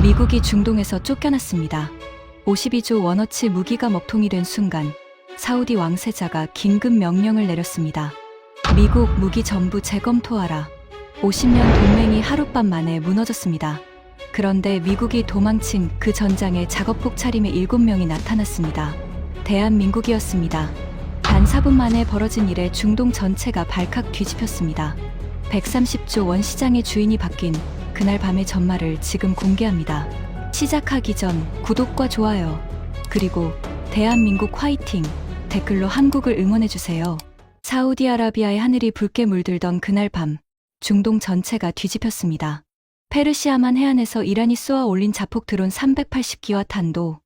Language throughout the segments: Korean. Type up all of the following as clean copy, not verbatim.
미국이 중동에서 쫓겨났습니다. 52조 원어치 무기가 먹통이 된 순간 사우디 왕세자가 긴급 명령을 내렸습니다. 미국 무기 전부 재검토하라. 50년 동맹이 하룻밤 만에 무너졌습니다. 그런데 미국이 도망친 그 전장에 작업복 차림의 7명이 나타났습니다. 대한민국이었습니다. 단 4분 만에 벌어진 일에 중동 전체가 발칵 뒤집혔습니다. 130조 원 시장의 주인이 바뀐 그날 밤의 전말을 지금 공개합니다. 시작하기 전 구독과 좋아요, 그리고 대한민국 화이팅 댓글로 한국을 응원해주세요. 사우디아라비아의 하늘이 붉게 물들던 그날 밤, 중동 전체가 뒤집혔습니다. 페르시아만 해안에서 이란이 쏘아 올린 자폭 드론 380기와 탄도,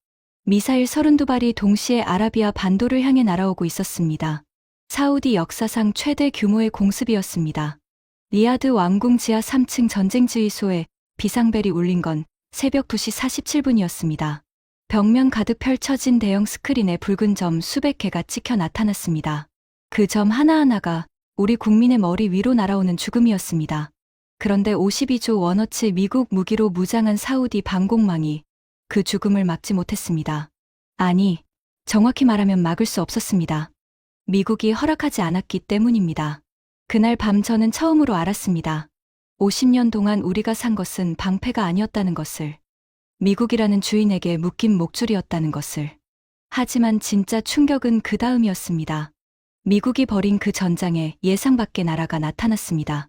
미사일 32발이 동시에 아라비아 반도를 향해 날아오고 있었습니다. 사우디 역사상 최대 규모의 공습이었습니다. 리야드 왕궁 지하 3층 전쟁지휘소에 비상벨이 울린 건 새벽 2시 47분이었습니다. 벽면 가득 펼쳐진 대형 스크린에 붉은 점 수백 개가 찍혀 나타났습니다. 그 점 하나하나가 우리 국민의 머리 위로 날아오는 죽음이었습니다. 그런데 52조 원어치 미국 무기로 무장한 사우디 방공망이 그 죽음을 막지 못했습니다. 아니, 정확히 말하면 막을 수 없었습니다. 미국이 허락하지 않았기 때문입니다. 그날 밤 저는 처음으로 알았습니다. 50년 동안 우리가 산 것은 방패가 아니었다는 것을, 미국이라는 주인에게 묶인 목줄이었다는 것을. 하지만 진짜 충격은 그 다음이었습니다. 미국이 벌인 그 전장에 예상 밖의 나라가 나타났습니다.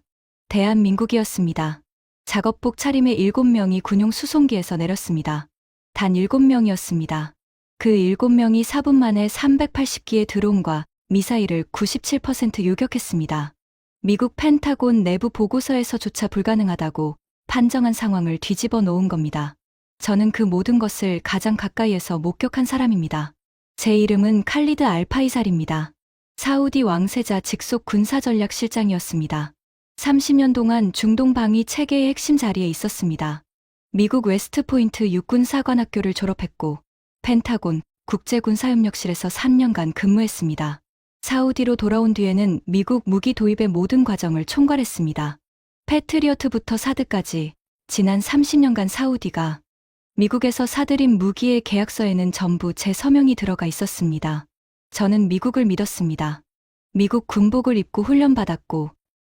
대한민국이었습니다. 작업복 차림의 7명이 군용 수송기에서 내렸습니다. 단 7명이었습니다. 그 7명이 4분 만에 380기의 드론과 미사일을 97% 요격했습니다. 미국 펜타곤 내부 보고서에서조차 불가능하다고 판정한 상황을 뒤집어 놓은 겁니다. 저는 그 모든 것을 가장 가까이에서 목격한 사람입니다. 제 이름은 칼리드 알파이살입니다. 사우디 왕세자 직속 군사전략실장이었습니다. 30년 동안 중동 방위 체계의 핵심 자리에 있었습니다. 미국 웨스트포인트 육군사관학교를 졸업했고 펜타곤 국제군사협력실에서 3년간 근무했습니다. 사우디로 돌아온 뒤에는 미국 무기 도입의 모든 과정을 총괄했습니다. 패트리어트부터 사드까지 지난 30년간 사우디가 미국에서 사들인 무기의 계약서에는 전부 제 서명이 들어가 있었습니다. 저는 미국을 믿었습니다. 미국 군복을 입고 훈련받았고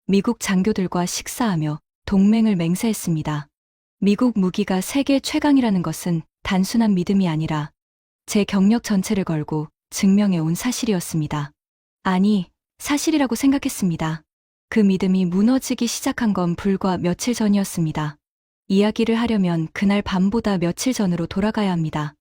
미국 장교들과 식사하며 동맹을 맹세했습니다. 미국 무기가 세계 최강이라는 것은 단순한 믿음이 아니라 제 경력 전체를 걸고 증명해온 사실이었습니다. 아니, 사실이라고 생각했습니다. 그 믿음이 무너지기 시작한 건 불과 며칠 전이었습니다. 이야기를 하려면 그날 밤보다 며칠 전으로 돌아가야 합니다.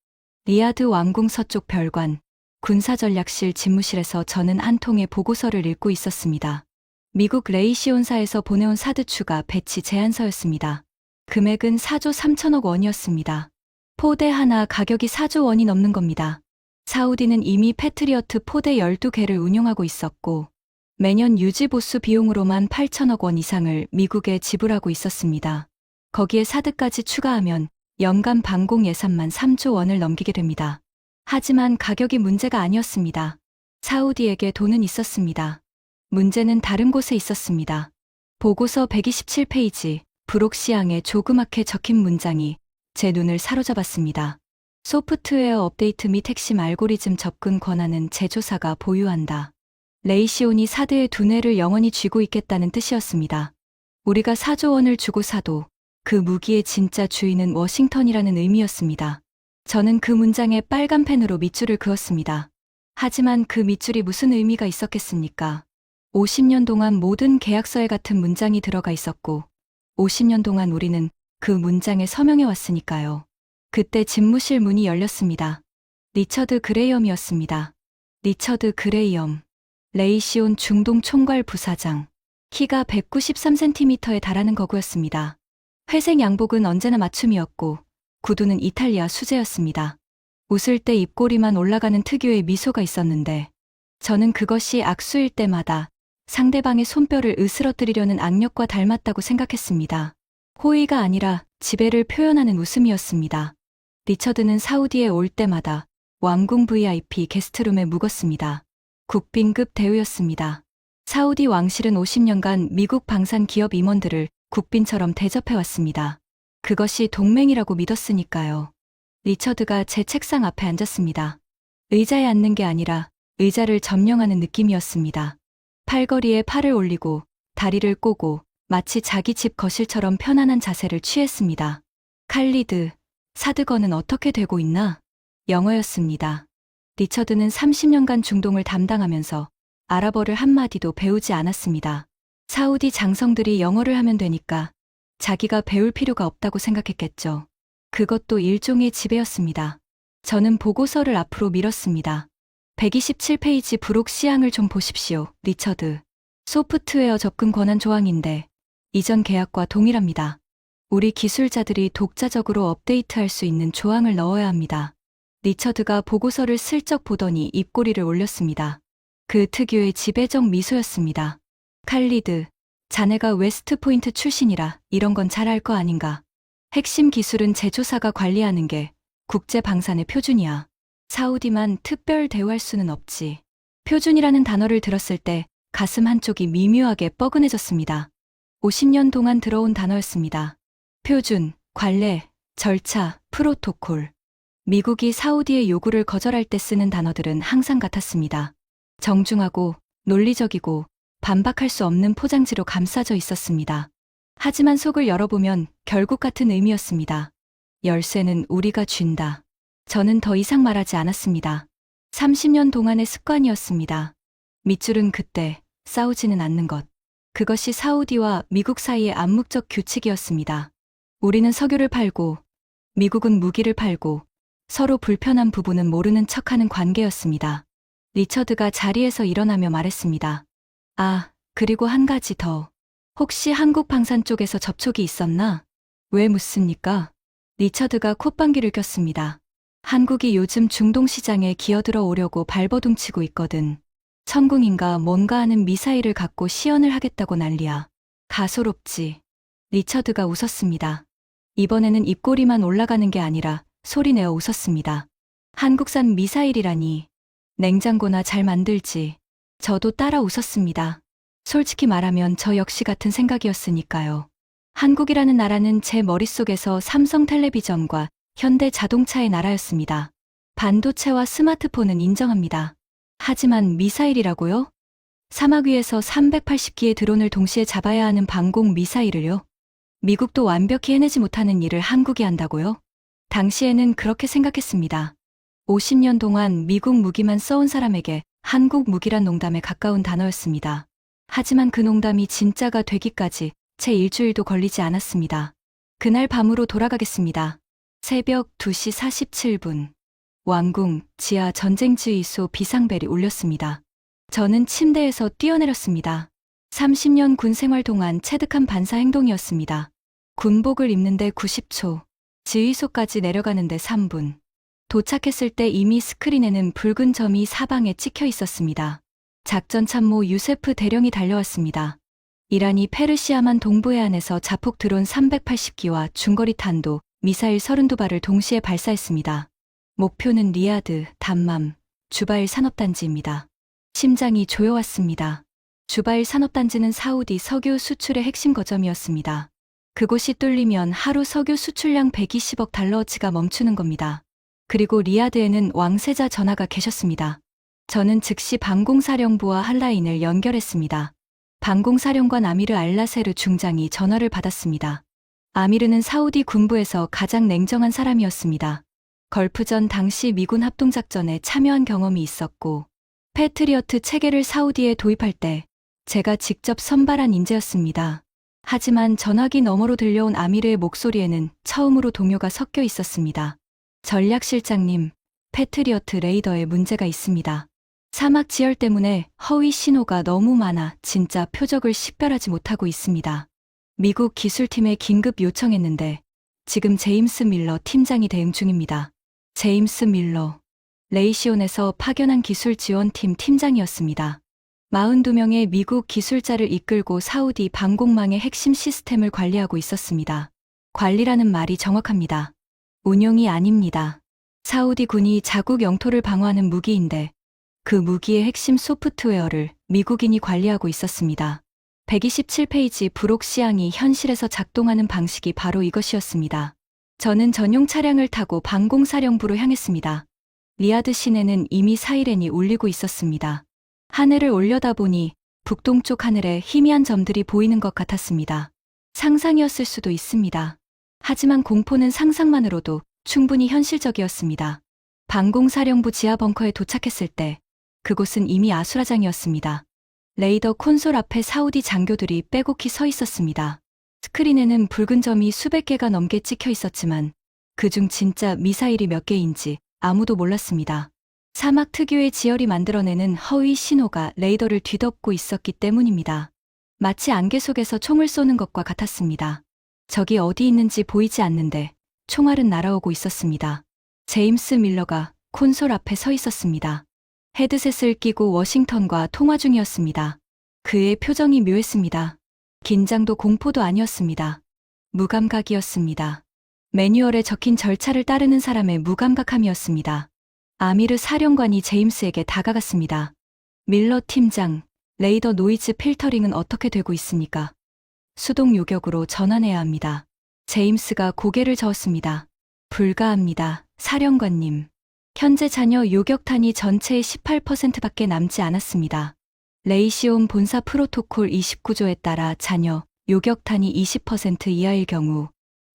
리야드 왕궁 서쪽 별관, 군사전략실 집무실에서 저는 한 통의 보고서를 읽고 있었습니다. 미국 레이시온사에서 보내온 사드 추가 배치 제안서였습니다. 금액은 4조 3천억 원이었습니다. 포대 하나 가격이 4조 원이 넘는 겁니다. 사우디는 이미 패트리어트 포대 12개를 운용하고 있었고 매년 유지 보수 비용으로만 8천억 원 이상을 미국에 지불하고 있었습니다. 거기에 사드까지 추가하면 연간 방공 예산만 3조 원을 넘기게 됩니다. 하지만 가격이 문제가 아니었습니다. 사우디에게 돈은 있었습니다. 문제는 다른 곳에 있었습니다. 보고서 127페이지, 브록시앙에 조그맣게 적힌 문장이 제 눈을 사로잡았습니다. 소프트웨어 업데이트 및 핵심 알고리즘 접근 권한은 제조사가 보유한다. 레이시온이 사드의 두뇌를 영원히 쥐고 있겠다는 뜻이었습니다. 우리가 4조 원을 주고 사도 그 무기의 진짜 주인은 워싱턴이라는 의미였습니다. 저는 그 문장에 빨간 펜으로 밑줄을 그었습니다. 하지만 그 밑줄이 무슨 의미가 있었겠습니까? 50년 동안 모든 계약서에 같은 문장이 들어가 있었고 50년 동안 우리는 그 문장에 서명해 왔으니까요. 그때 집무실 문이 열렸습니다. 리처드 그레이엄이었습니다. 리처드 그레이엄, 레이시온 중동 총괄 부사장. 키가 193cm에 달하는 거구였습니다. 회색 양복은 언제나 맞춤이었고 구두는 이탈리아 수제였습니다. 웃을 때 입꼬리만 올라가는 특유의 미소가 있었는데 저는 그것이 악수일 때마다 상대방의 손뼉을 으스러뜨리려는 악력과 닮았다고 생각했습니다. 호의가 아니라 지배를 표현하는 웃음이었습니다. 리처드는 사우디에 올 때마다 왕궁 VIP 게스트룸에 묵었습니다. 국빈급 대우였습니다. 사우디 왕실은 50년간 미국 방산 기업 임원들을 국빈처럼 대접해왔습니다. 그것이 동맹이라고 믿었으니까요. 리처드가 제 책상 앞에 앉았습니다. 의자에 앉는 게 아니라 의자를 점령하는 느낌이었습니다. 팔걸이에 팔을 올리고 다리를 꼬고 마치 자기 집 거실처럼 편안한 자세를 취했습니다. 칼리드, 사드건은 어떻게 되고 있나? 영어였습니다. 리처드는 30년간 중동을 담당하면서 아랍어를 한마디도 배우지 않았습니다. 사우디 장성들이 영어를 하면 되니까 자기가 배울 필요가 없다고 생각했겠죠. 그것도 일종의 지배였습니다. 저는 보고서를 앞으로 밀었습니다. 127페이지 브록 시향을 좀 보십시오, 리처드. 소프트웨어 접근 권한 조항인데 이전 계약과 동일합니다. 우리 기술자들이 독자적으로 업데이트할 수 있는 조항을 넣어야 합니다. 리처드가 보고서를 슬쩍 보더니 입꼬리를 올렸습니다. 그 특유의 지배적 미소였습니다. 칼리드, 자네가 웨스트포인트 출신이라 이런 건 잘 알 거 아닌가. 핵심 기술은 제조사가 관리하는 게 국제 방산의 표준이야. 사우디만 특별 대우할 수는 없지. 표준이라는 단어를 들었을 때 가슴 한쪽이 미묘하게 뻐근해졌습니다. 50년 동안 들어온 단어였습니다. 표준, 관례, 절차, 프로토콜. 미국이 사우디의 요구를 거절할 때 쓰는 단어들은 항상 같았습니다. 정중하고 논리적이고 반박할 수 없는 포장지로 감싸져 있었습니다. 하지만 속을 열어보면 결국 같은 의미였습니다. 열쇠는 우리가 쥔다. 저는 더 이상 말하지 않았습니다. 30년 동안의 습관이었습니다. 밑줄은 그때 싸우지는 않는 것. 그것이 사우디와 미국 사이의 암묵적 규칙이었습니다. 우리는 석유를 팔고 미국은 무기를 팔고 서로 불편한 부분은 모르는 척하는 관계였습니다. 리처드가 자리에서 일어나며 말했습니다. 아, 그리고 한 가지 더. 혹시 한국 방산 쪽에서 접촉이 있었나? 왜 묻습니까? 리처드가 콧방귀를 꼈습니다. 한국이 요즘 중동 시장에 기어들어 오려고 발버둥치고 있거든. 천궁인가 뭔가 하는 미사일을 갖고 시연을 하겠다고 난리야. 가소롭지. 리처드가 웃었습니다. 이번에는 입꼬리만 올라가는 게 아니라 소리내어 웃었습니다. 한국산 미사일이라니. 냉장고나 잘 만들지. 저도 따라 웃었습니다. 솔직히 말하면 저 역시 같은 생각이었으니까요. 한국이라는 나라는 제 머릿속에서 삼성텔레비전과 현대자동차의 나라였습니다. 반도체와 스마트폰은 인정합니다. 하지만 미사일이라고요? 사막 위에서 380기의 드론을 동시에 잡아야 하는 방공 미사일을요? 미국도 완벽히 해내지 못하는 일을 한국이 한다고요? 당시에는 그렇게 생각했습니다. 50년 동안 미국 무기만 써온 사람에게 한국 무기란 농담에 가까운 단어였습니다. 하지만 그 농담이 진짜가 되기까지 채 일주일도 걸리지 않았습니다. 그날 밤으로 돌아가겠습니다. 새벽 2시 47분. 왕궁, 지하 전쟁지휘소 비상벨이 울렸습니다. 저는 침대에서 뛰어내렸습니다. 30년 군 생활 동안 체득한 반사 행동이었습니다. 군복을 입는데 90초, 지휘소까지 내려가는데 3분. 도착했을 때 이미 스크린에는 붉은 점이 사방에 찍혀 있었습니다. 작전참모 유세프 대령이 달려왔습니다. 이란이 페르시아만 동부해안에서 자폭 드론 380기와 중거리 탄도 미사일 32발을 동시에 발사했습니다. 목표는 리야드, 담맘, 주바일 산업단지입니다. 심장이 조여왔습니다. 주바일 산업단지는 사우디 석유 수출의 핵심 거점이었습니다. 그곳이 뚫리면 하루 석유 수출량 120억 달러어치가 멈추는 겁니다. 그리고 리야드에는 왕세자 전하가 계셨습니다. 저는 즉시 방공사령부와 한라인을 연결했습니다. 방공사령관 아미르 알라세르 중장이 전화를 받았습니다. 아미르는 사우디 군부에서 가장 냉정한 사람이었습니다. 걸프전 당시 미군 합동작전에 참여한 경험이 있었고 패트리어트 체계를 사우디에 도입할 때 제가 직접 선발한 인재였습니다. 하지만 전화기 너머로 들려온 아미르의 목소리에는 처음으로 동요가 섞여 있었습니다. 전략실장님, 패트리어트 레이더에 문제가 있습니다. 사막 지열 때문에 허위 신호가 너무 많아 진짜 표적을 식별하지 못하고 있습니다. 미국 기술팀에 긴급 요청했는데 지금 제임스 밀러 팀장이 대응 중입니다. 제임스 밀러, 레이시온에서 파견한 기술지원팀 팀장이었습니다. 42명의 미국 기술자를 이끌고 사우디 방공망의 핵심 시스템을 관리하고 있었습니다. 관리라는 말이 정확합니다. 운용이 아닙니다. 사우디 군이 자국 영토를 방어하는 무기인데 그 무기의 핵심 소프트웨어를 미국인이 관리하고 있었습니다. 127페이지 브록시앙이 현실에서 작동하는 방식이 바로 이것이었습니다. 저는 전용 차량을 타고 방공사령부로 향했습니다. 리아드 시내는 이미 사이렌이 울리고 있었습니다. 하늘을 올려다보니 북동쪽 하늘에 희미한 점들이 보이는 것 같았습니다. 상상이었을 수도 있습니다. 하지만 공포는 상상만으로도 충분히 현실적이었습니다. 방공사령부 지하 벙커에 도착했을 때 그곳은 이미 아수라장이었습니다. 레이더 콘솔 앞에 사우디 장교들이 빼곡히 서 있었습니다. 스크린에는 붉은 점이 수백 개가 넘게 찍혀 있었지만 그중 진짜 미사일이 몇 개인지 아무도 몰랐습니다. 사막 특유의 지열이 만들어내는 허위 신호가 레이더를 뒤덮고 있었기 때문입니다. 마치 안개 속에서 총을 쏘는 것과 같았습니다. 적이 어디 있는지 보이지 않는데 총알은 날아오고 있었습니다. 제임스 밀러가 콘솔 앞에 서 있었습니다. 헤드셋을 끼고 워싱턴과 통화 중이었습니다. 그의 표정이 묘했습니다. 긴장도 공포도 아니었습니다. 무감각이었습니다. 매뉴얼에 적힌 절차를 따르는 사람의 무감각함이었습니다. 아미르 사령관이 제임스에게 다가갔습니다. 밀러 팀장, 레이더 노이즈 필터링은 어떻게 되고 있습니까? 수동 요격으로 전환해야 합니다. 제임스가 고개를 저었습니다. 불가합니다, 사령관님. 현재 잔여 요격탄이 전체의 18%밖에 남지 않았습니다. 레이시온 본사 프로토콜 29조에 따라 잔여 요격탄이 20% 이하일 경우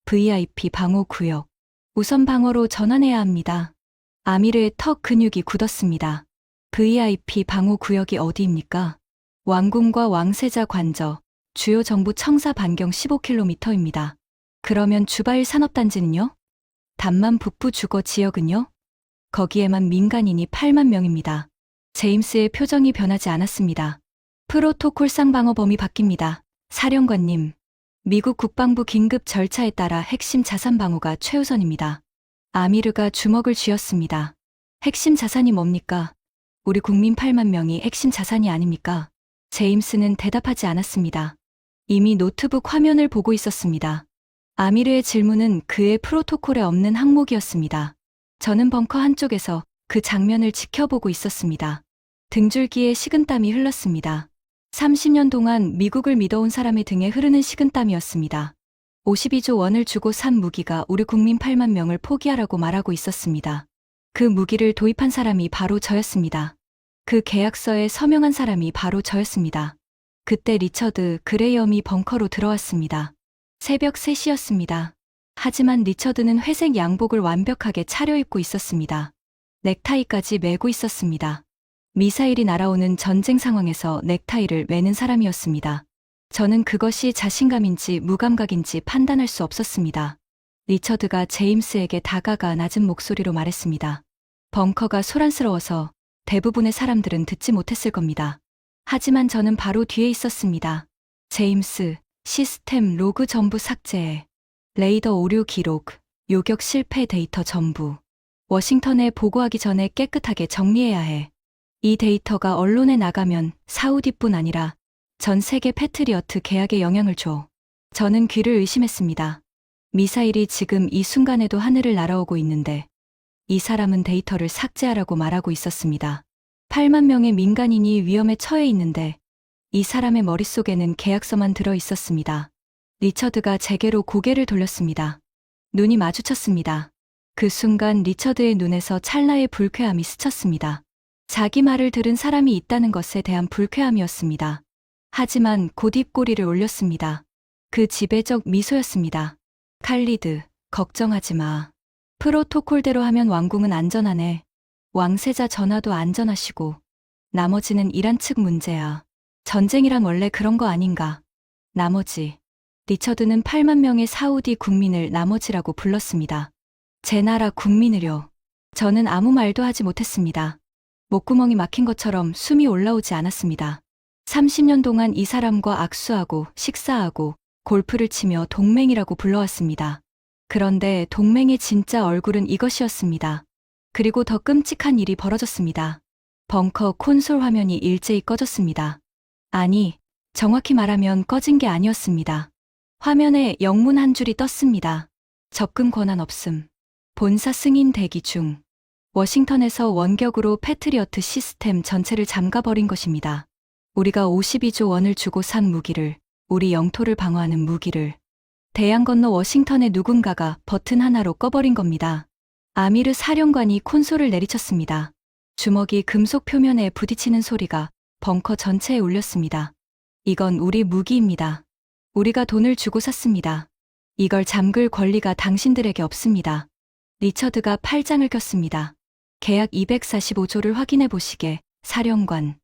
VIP 방어 구역, 우선 방어로 전환해야 합니다. 아미르의 턱 근육이 굳었습니다. VIP 방어 구역이 어디입니까? 왕궁과 왕세자 관저, 주요 정부 청사 반경 15km입니다. 그러면 주바일 산업단지는요? 담만 북부 주거 지역은요? 거기에만 민간인이 8만 명입니다. 제임스의 표정이 변하지 않았습니다. 프로토콜상 방어 범위 바뀝니다. 사령관님, 미국 국방부 긴급 절차에 따라 핵심 자산 방어가 최우선입니다. 아미르가 주먹을 쥐었습니다. 핵심 자산이 뭡니까? 우리 국민 8만 명이 핵심 자산이 아닙니까? 제임스는 대답하지 않았습니다. 이미 노트북 화면을 보고 있었습니다. 아미르의 질문은 그의 프로토콜에 없는 항목이었습니다. 저는 벙커 한쪽에서 그 장면을 지켜보고 있었습니다. 등줄기에 식은땀이 흘렀습니다. 30년 동안 미국을 믿어온 사람의 등에 흐르는 식은땀이었습니다. 52조 원을 주고 산 무기가 우리 국민 8만 명을 포기하라고 말하고 있었습니다. 그 무기를 도입한 사람이 바로 저였습니다. 그 계약서에 서명한 사람이 바로 저였습니다. 그때 리처드 그레이엄이 벙커로 들어왔습니다. 새벽 3시였습니다. 하지만 리처드는 회색 양복을 완벽하게 차려입고 있었습니다. 넥타이까지 매고 있었습니다. 미사일이 날아오는 전쟁 상황에서 넥타이를 매는 사람이었습니다. 저는 그것이 자신감인지 무감각인지 판단할 수 없었습니다. 리처드가 제임스에게 다가가 낮은 목소리로 말했습니다. 벙커가 소란스러워서 대부분의 사람들은 듣지 못했을 겁니다. 하지만 저는 바로 뒤에 있었습니다. 제임스, 시스템 로그 전부 삭제해. 레이더 오류 기록, 요격 실패 데이터 전부. 워싱턴에 보고하기 전에 깨끗하게 정리해야 해. 이 데이터가 언론에 나가면 사우디뿐 아니라 전 세계 패트리어트 계약에 영향을 줘. 저는 귀를 의심했습니다. 미사일이 지금 이 순간에도 하늘을 날아오고 있는데 이 사람은 데이터를 삭제하라고 말하고 있었습니다. 8만 명의 민간인이 위험에 처해 있는데 이 사람의 머릿속에는 계약서만 들어 있었습니다. 리처드가 제게로 고개를 돌렸습니다. 눈이 마주쳤습니다. 그 순간 리처드의 눈에서 찰나의 불쾌함이 스쳤습니다. 자기 말을 들은 사람이 있다는 것에 대한 불쾌함이었습니다. 하지만 곧 입꼬리를 올렸습니다. 그 지배적 미소였습니다. 칼리드, 걱정하지 마. 프로토콜대로 하면 왕궁은 안전하네. 왕세자 전하도 안전하시고 나머지는 이란 측 문제야. 전쟁이란 원래 그런 거 아닌가. 나머지. 리처드는 8만 명의 사우디 국민을 나머지라고 불렀습니다. 제 나라 국민을요. 저는 아무 말도 하지 못했습니다. 목구멍이 막힌 것처럼 숨이 올라오지 않았습니다. 30년 동안 이 사람과 악수하고 식사하고 골프를 치며 동맹이라고 불러왔습니다. 그런데 동맹의 진짜 얼굴은 이것이었습니다. 그리고 더 끔찍한 일이 벌어졌습니다. 벙커 콘솔 화면이 일제히 꺼졌습니다. 아니, 정확히 말하면 꺼진 게 아니었습니다. 화면에 영문 한 줄이 떴습니다. 접근 권한 없음. 본사 승인 대기 중. 워싱턴에서 원격으로 패트리어트 시스템 전체를 잠가버린 것입니다. 우리가 52조 원을 주고 산 무기를, 우리 영토를 방어하는 무기를 대양 건너 워싱턴의 누군가가 버튼 하나로 꺼버린 겁니다. 아미르 사령관이 콘솔을 내리쳤습니다. 주먹이 금속 표면에 부딪히는 소리가 벙커 전체에 울렸습니다. 이건 우리 무기입니다. 우리가 돈을 주고 샀습니다. 이걸 잠글 권리가 당신들에게 없습니다. 리처드가 팔짱을 꼈습니다. 계약 245조를 확인해 보시게, 사령관.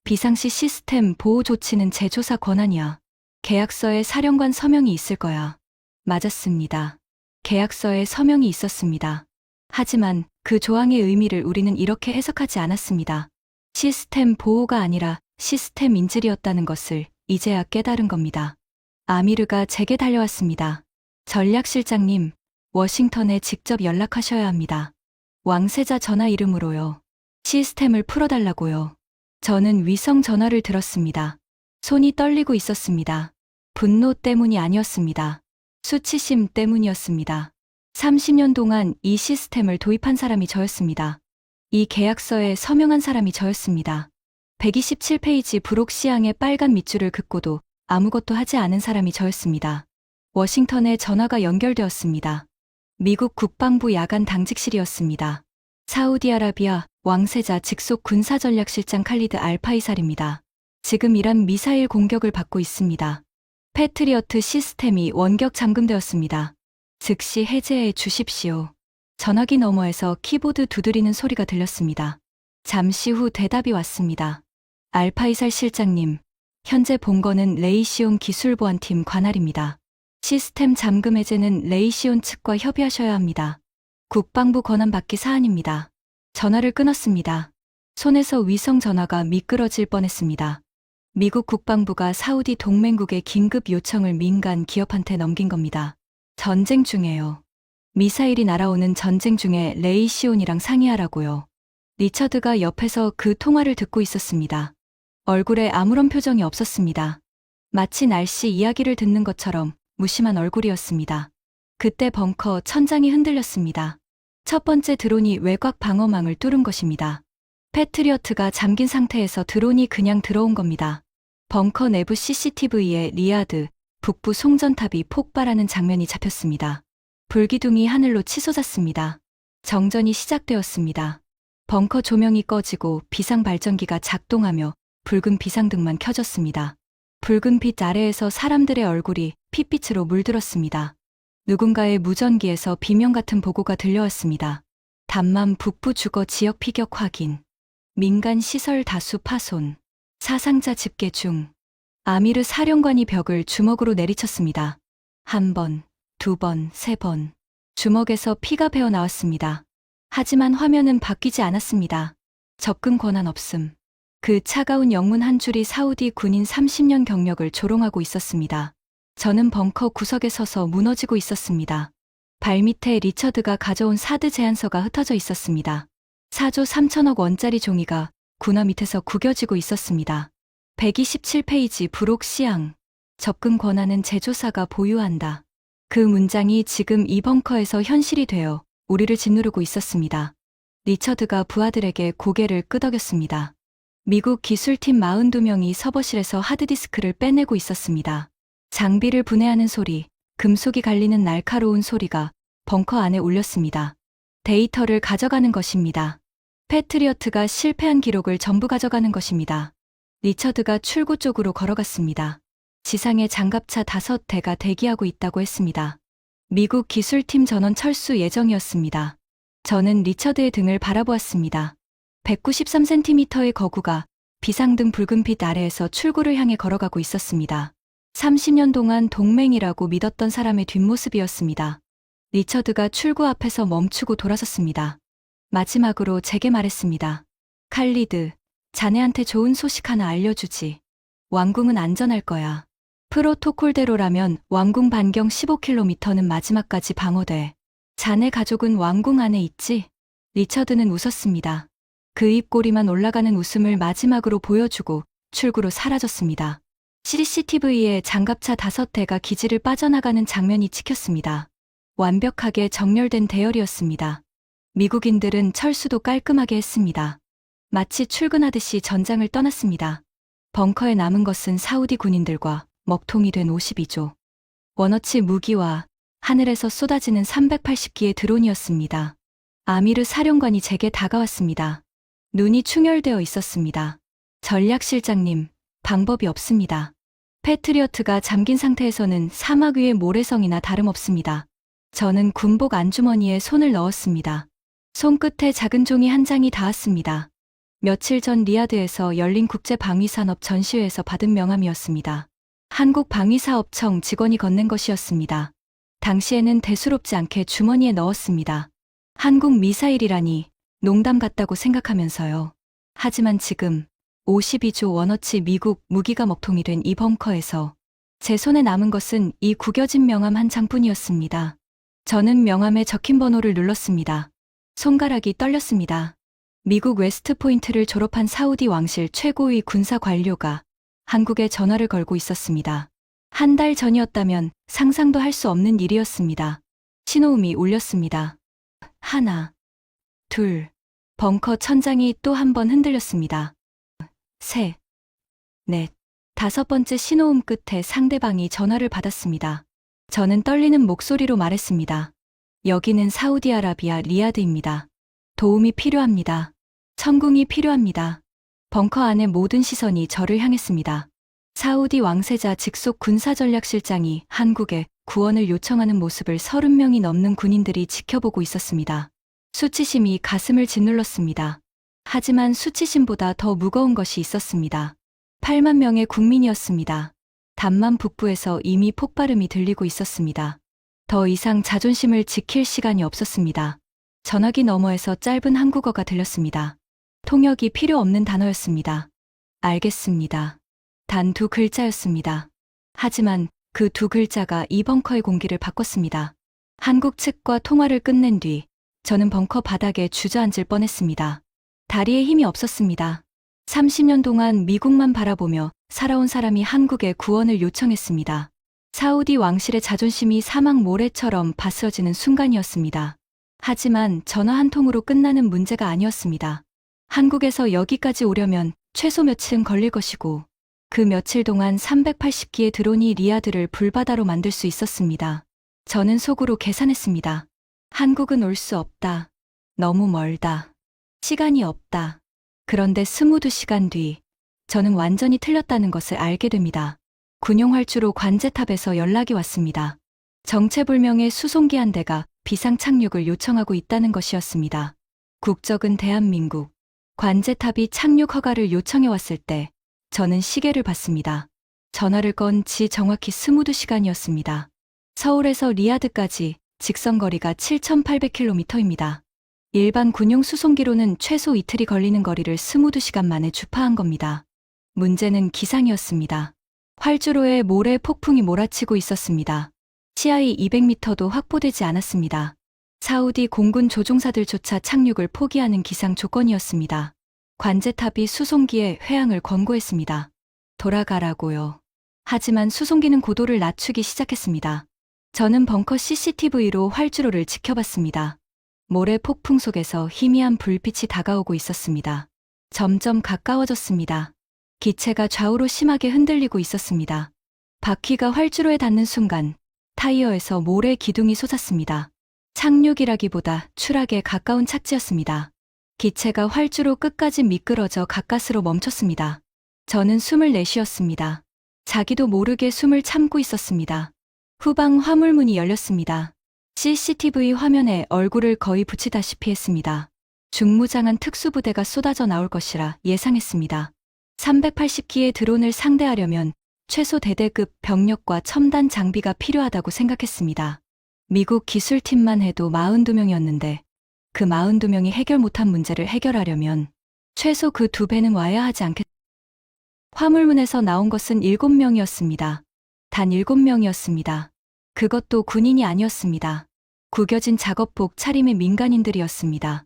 비상시 시스템 보호 조치는 제 조사 권한이야. 계약서에 사령관 서명이 있을 거야. 맞았습니다. 계약서에 서명이 있었습니다. 하지만 그 조항의 의미를 우리는 이렇게 해석하지 않았습니다. 시스템 보호가 아니라 시스템 인질이었다는 것을 이제야 깨달은 겁니다. 아미르가 제게 달려왔습니다. 전략실장님, 워싱턴에 직접 연락하셔야 합니다. 왕세자 전화 이름으로요. 시스템을 풀어달라고요. 저는 위성 전화를 들었습니다. 손이 떨리고 있었습니다. 분노 때문이 아니었습니다. 수치심 때문이었습니다. 30년 동안 이 시스템을 도입한 사람이 저였습니다. 이 계약서에 서명한 사람이 저였습니다. 127페이지 브록시앙의 빨간 밑줄을 긋고도 아무것도 하지 않은 사람이 저였습니다. 워싱턴에 전화가 연결되었습니다. 미국 국방부 야간 당직실이었습니다. 사우디아라비아 왕세자 직속 군사전략실장 칼리드 알파이살입니다. 지금 이란 미사일 공격을 받고 있습니다. 패트리어트 시스템이 원격 잠금되었습니다. 즉시 해제해 주십시오. 전화기 너머에서 키보드 두드리는 소리가 들렸습니다. 잠시 후 대답이 왔습니다. 알파이살 실장님, 현재 본거는 레이시온 기술보안팀 관할입니다. 시스템 잠금 해제는 레이시온 측과 협의하셔야 합니다. 국방부 권한받기 사안입니다. 전화를 끊었습니다. 손에서 위성 전화가 미끄러질 뻔했습니다. 미국 국방부가 사우디 동맹국의 긴급 요청을 민간 기업한테 넘긴 겁니다. 전쟁 중에요. 미사일이 날아오는 전쟁 중에 레이시온이랑 상의하라고요. 리처드가 옆에서 그 통화를 듣고 있었습니다. 얼굴에 아무런 표정이 없었습니다. 마치 날씨 이야기를 듣는 것처럼 무심한 얼굴이었습니다. 그때 벙커 천장이 흔들렸습니다. 첫 번째 드론이 외곽 방어망을 뚫은 것입니다. 패트리어트가 잠긴 상태에서 드론이 그냥 들어온 겁니다. 벙커 내부 CCTV에 리야드, 북부 송전탑이 폭발하는 장면이 잡혔습니다. 불기둥이 하늘로 치솟았습니다. 정전이 시작되었습니다. 벙커 조명이 꺼지고 비상발전기가 작동하며 붉은 비상등만 켜졌습니다. 붉은 빛 아래에서 사람들의 얼굴이 핏빛으로 물들었습니다. 누군가의 무전기에서 비명 같은 보고가 들려왔습니다. 담만 북부 주거 지역 피격 확인. 민간 시설 다수 파손. 사상자 집계 중. 아미르 사령관이 벽을 주먹으로 내리쳤습니다. 한 번, 두 번, 세 번. 주먹에서 피가 배어 나왔습니다. 하지만 화면은 바뀌지 않았습니다. 접근 권한 없음. 그 차가운 영문 한 줄이 사우디 군인 30년 경력을 조롱하고 있었습니다. 저는 벙커 구석에 서서 무너지고 있었습니다. 발밑에 리처드가 가져온 사드 제안서가 흩어져 있었습니다. 4조 3천억 원짜리 종이가 군화 밑에서 구겨지고 있었습니다. 127페이지 브록시앙. 접근 권한은 제조사가 보유한다. 그 문장이 지금 이 벙커에서 현실이 되어 우리를 짓누르고 있었습니다. 리처드가 부하들에게 고개를 끄덕였습니다. 미국 기술팀 42명이 서버실에서 하드디스크를 빼내고 있었습니다. 장비를 분해하는 소리, 금속이 갈리는 날카로운 소리가 벙커 안에 울렸습니다. 데이터를 가져가는 것입니다. 패트리어트가 실패한 기록을 전부 가져가는 것입니다. 리처드가 출구 쪽으로 걸어갔습니다. 지상에 장갑차 5대가 대기하고 있다고 했습니다. 미국 기술팀 전원 철수 예정이었습니다. 저는 리처드의 등을 바라보았습니다. 193cm의 거구가 비상등 붉은빛 아래에서 출구를 향해 걸어가고 있었습니다. 30년 동안 동맹이라고 믿었던 사람의 뒷모습이었습니다. 리처드가 출구 앞에서 멈추고 돌아섰습니다. 마지막으로 제게 말했습니다. 칼리드, 자네한테 좋은 소식 하나 알려주지. 왕궁은 안전할 거야. 프로토콜대로라면 왕궁 반경 15km는 마지막까지 방어돼. 자네 가족은 왕궁 안에 있지? 리처드는 웃었습니다. 그 입꼬리만 올라가는 웃음을 마지막으로 보여주고 출구로 사라졌습니다. CCTV에 장갑차 5대가 기지를 빠져나가는 장면이 찍혔습니다. 완벽하게 정렬된 대열이었습니다. 미국인들은 철수도 깔끔하게 했습니다. 마치 출근하듯이 전장을 떠났습니다. 벙커에 남은 것은 사우디 군인들과 먹통이 된 52조 원어치 무기와 하늘에서 쏟아지는 380기의 드론이었습니다. 아미르 사령관이 제게 다가왔습니다. 눈이 충혈되어 있었습니다. 전략실장님, 방법이 없습니다. 패트리어트가 잠긴 상태에서는 사막 위의 모래성이나 다름없습니다. 저는 군복 안주머니에 손을 넣었습니다. 손끝에 작은 종이 한 장이 닿았습니다. 며칠 전 리야드에서 열린 국제방위산업 전시회에서 받은 명함이었습니다. 한국방위사업청 직원이 건넨 것이었습니다. 당시에는 대수롭지 않게 주머니에 넣었습니다. 한국 미사일이라니 농담 같다고 생각하면서요. 하지만 지금 52조 원어치 미국 무기가 먹통이 된 이 벙커에서 제 손에 남은 것은 이 구겨진 명함 한 장뿐이었습니다. 저는 명함에 적힌 번호를 눌렀습니다. 손가락이 떨렸습니다. 미국 웨스트포인트를 졸업한 사우디 왕실 최고위 군사 관료가 한국에 전화를 걸고 있었습니다. 한 달 전이었다면 상상도 할 수 없는 일이었습니다. 신호음이 울렸습니다. 하나, 둘, 벙커 천장이 또 한 번 흔들렸습니다. 셋, 넷, 다섯 번째 신호음 끝에 상대방이 전화를 받았습니다. 저는 떨리는 목소리로 말했습니다. 여기는 사우디아라비아 리야드입니다. 도움이 필요합니다. 천궁이 필요합니다. 벙커 안의 모든 시선이 저를 향했습니다. 사우디 왕세자 직속 군사전략실장이 한국에 구원을 요청하는 모습을 30명이 넘는 군인들이 지켜보고 있었습니다. 수치심이 가슴을 짓눌렀습니다. 하지만 수치심보다 더 무거운 것이 있었습니다. 8만 명의 국민이었습니다. 담만 북부에서 이미 폭발음이 들리고 있었습니다. 더 이상 자존심을 지킬 시간이 없었습니다. 전화기 너머에서 짧은 한국어가 들렸습니다. 통역이 필요 없는 단어였습니다. 알겠습니다. 단 2글자였습니다. 하지만 그 2글자가 이 벙커의 공기를 바꿨습니다. 한국 측과 통화를 끝낸 뒤 저는 벙커 바닥에 주저앉을 뻔했습니다. 다리에 힘이 없었습니다. 30년 동안 미국만 바라보며 살아온 사람이 한국에 구원을 요청했습니다. 사우디 왕실의 자존심이 사막 모래처럼 바스러지는 순간이었습니다. 하지만 전화 한 통으로 끝나는 문제가 아니었습니다. 한국에서 여기까지 오려면 최소 며칠은 걸릴 것이고 그 며칠 동안 380기의 드론이 리야드를 불바다로 만들 수 있었습니다. 저는 속으로 계산했습니다. 한국은 올 수 없다. 너무 멀다. 시간이 없다. 그런데 22시간 뒤 저는 완전히 틀렸다는 것을 알게 됩니다. 군용활주로 관제탑에서 연락이 왔습니다. 정체불명의 수송기 한 대가 비상 착륙을 요청하고 있다는 것이었습니다. 국적은 대한민국. 관제탑이 착륙 허가를 요청해 왔을 때 저는 시계를 봤습니다. 전화를 건 지 정확히 22시간이었습니다. 서울에서 리야드까지 직선거리가 7,800km입니다. 일반 군용 수송기로는 최소 이틀이 걸리는 거리를 22시간 만에 주파한 겁니다. 문제는 기상이었습니다. 활주로에 모래 폭풍이 몰아치고 있었습니다. 시야이 200m도 확보되지 않았습니다. 사우디 공군 조종사들조차 착륙을 포기하는 기상 조건이었습니다. 관제탑이 수송기에 회항을 권고했습니다. 돌아가라고요. 하지만 수송기는 고도를 낮추기 시작했습니다. 저는 벙커 CCTV로 활주로를 지켜봤습니다. 모래 폭풍 속에서 희미한 불빛이 다가오고 있었습니다. 점점 가까워졌습니다. 기체가 좌우로 심하게 흔들리고 있었습니다. 바퀴가 활주로에 닿는 순간 타이어에서 모래 기둥이 솟았습니다. 착륙이라기보다 추락에 가까운 착지였습니다. 기체가 활주로 끝까지 미끄러져 가까스로 멈췄습니다. 저는 숨을 내쉬었습니다. 자기도 모르게 숨을 참고 있었습니다. 후방 화물문이 열렸습니다. CCTV 화면에 얼굴을 거의 붙이다시피 했습니다. 중무장한 특수부대가 쏟아져 나올 것이라 예상했습니다. 380기의 드론을 상대하려면 최소 대대급 병력과 첨단 장비가 필요하다고 생각했습니다. 미국 기술팀만 해도 42명이었는데 그 42명이 해결 못한 문제를 해결하려면 최소 그 2배는 와야 하지 않겠... 화물문에서 나온 것은 7명이었습니다. 단 7명이었습니다. 그것도 군인이 아니었습니다. 구겨진 작업복 차림의 민간인들이었습니다.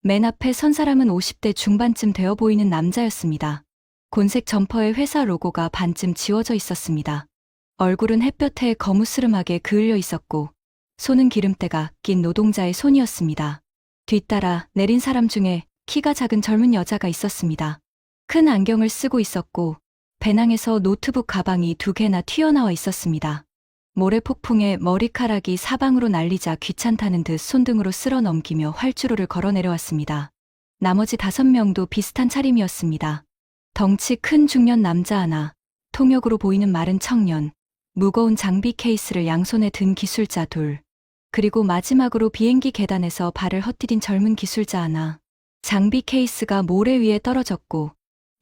맨 앞에 선 사람은 50대 중반쯤 되어 보이는 남자였습니다. 곤색 점퍼에 회사 로고가 반쯤 지워져 있었습니다. 얼굴은 햇볕에 거무스름하게 그을려 있었고 손은 기름때가 낀 노동자의 손이었습니다. 뒤따라 내린 사람 중에 키가 작은 젊은 여자가 있었습니다. 큰 안경을 쓰고 있었고 배낭에서 노트북 가방이 2개나 튀어나와 있었습니다. 모래폭풍에 머리카락이 사방으로 날리자 귀찮다는 듯 손등으로 쓸어 넘기며 활주로를 걸어 내려왔습니다. 나머지 5명도 비슷한 차림이었습니다. 덩치 큰 중년 남자 하나, 통역으로 보이는 마른 청년, 무거운 장비 케이스를 양손에 든 기술자 2, 그리고 마지막으로 비행기 계단에서 발을 헛디딘 젊은 기술자 하나. 장비 케이스가 모래 위에 떨어졌고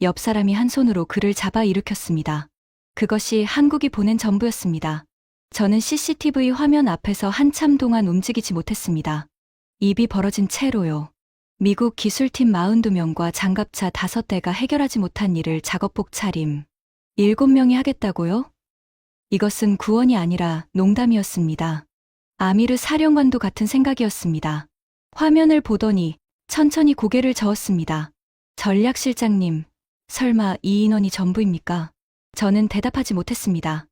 옆 사람이 한 손으로 그를 잡아 일으켰습니다. 그것이 한국이 보낸 전부였습니다. 저는 CCTV 화면 앞에서 한참 동안 움직이지 못했습니다. 입이 벌어진 채로요. 미국 기술팀 42명과 장갑차 5대가 해결하지 못한 일을 작업복 차림 7명이 하겠다고요? 이것은 구원이 아니라 농담이었습니다. 아미르 사령관도 같은 생각이었습니다. 화면을 보더니 천천히 고개를 저었습니다. 전략실장님, 설마 이 인원이 전부입니까? 저는 대답하지 못했습니다.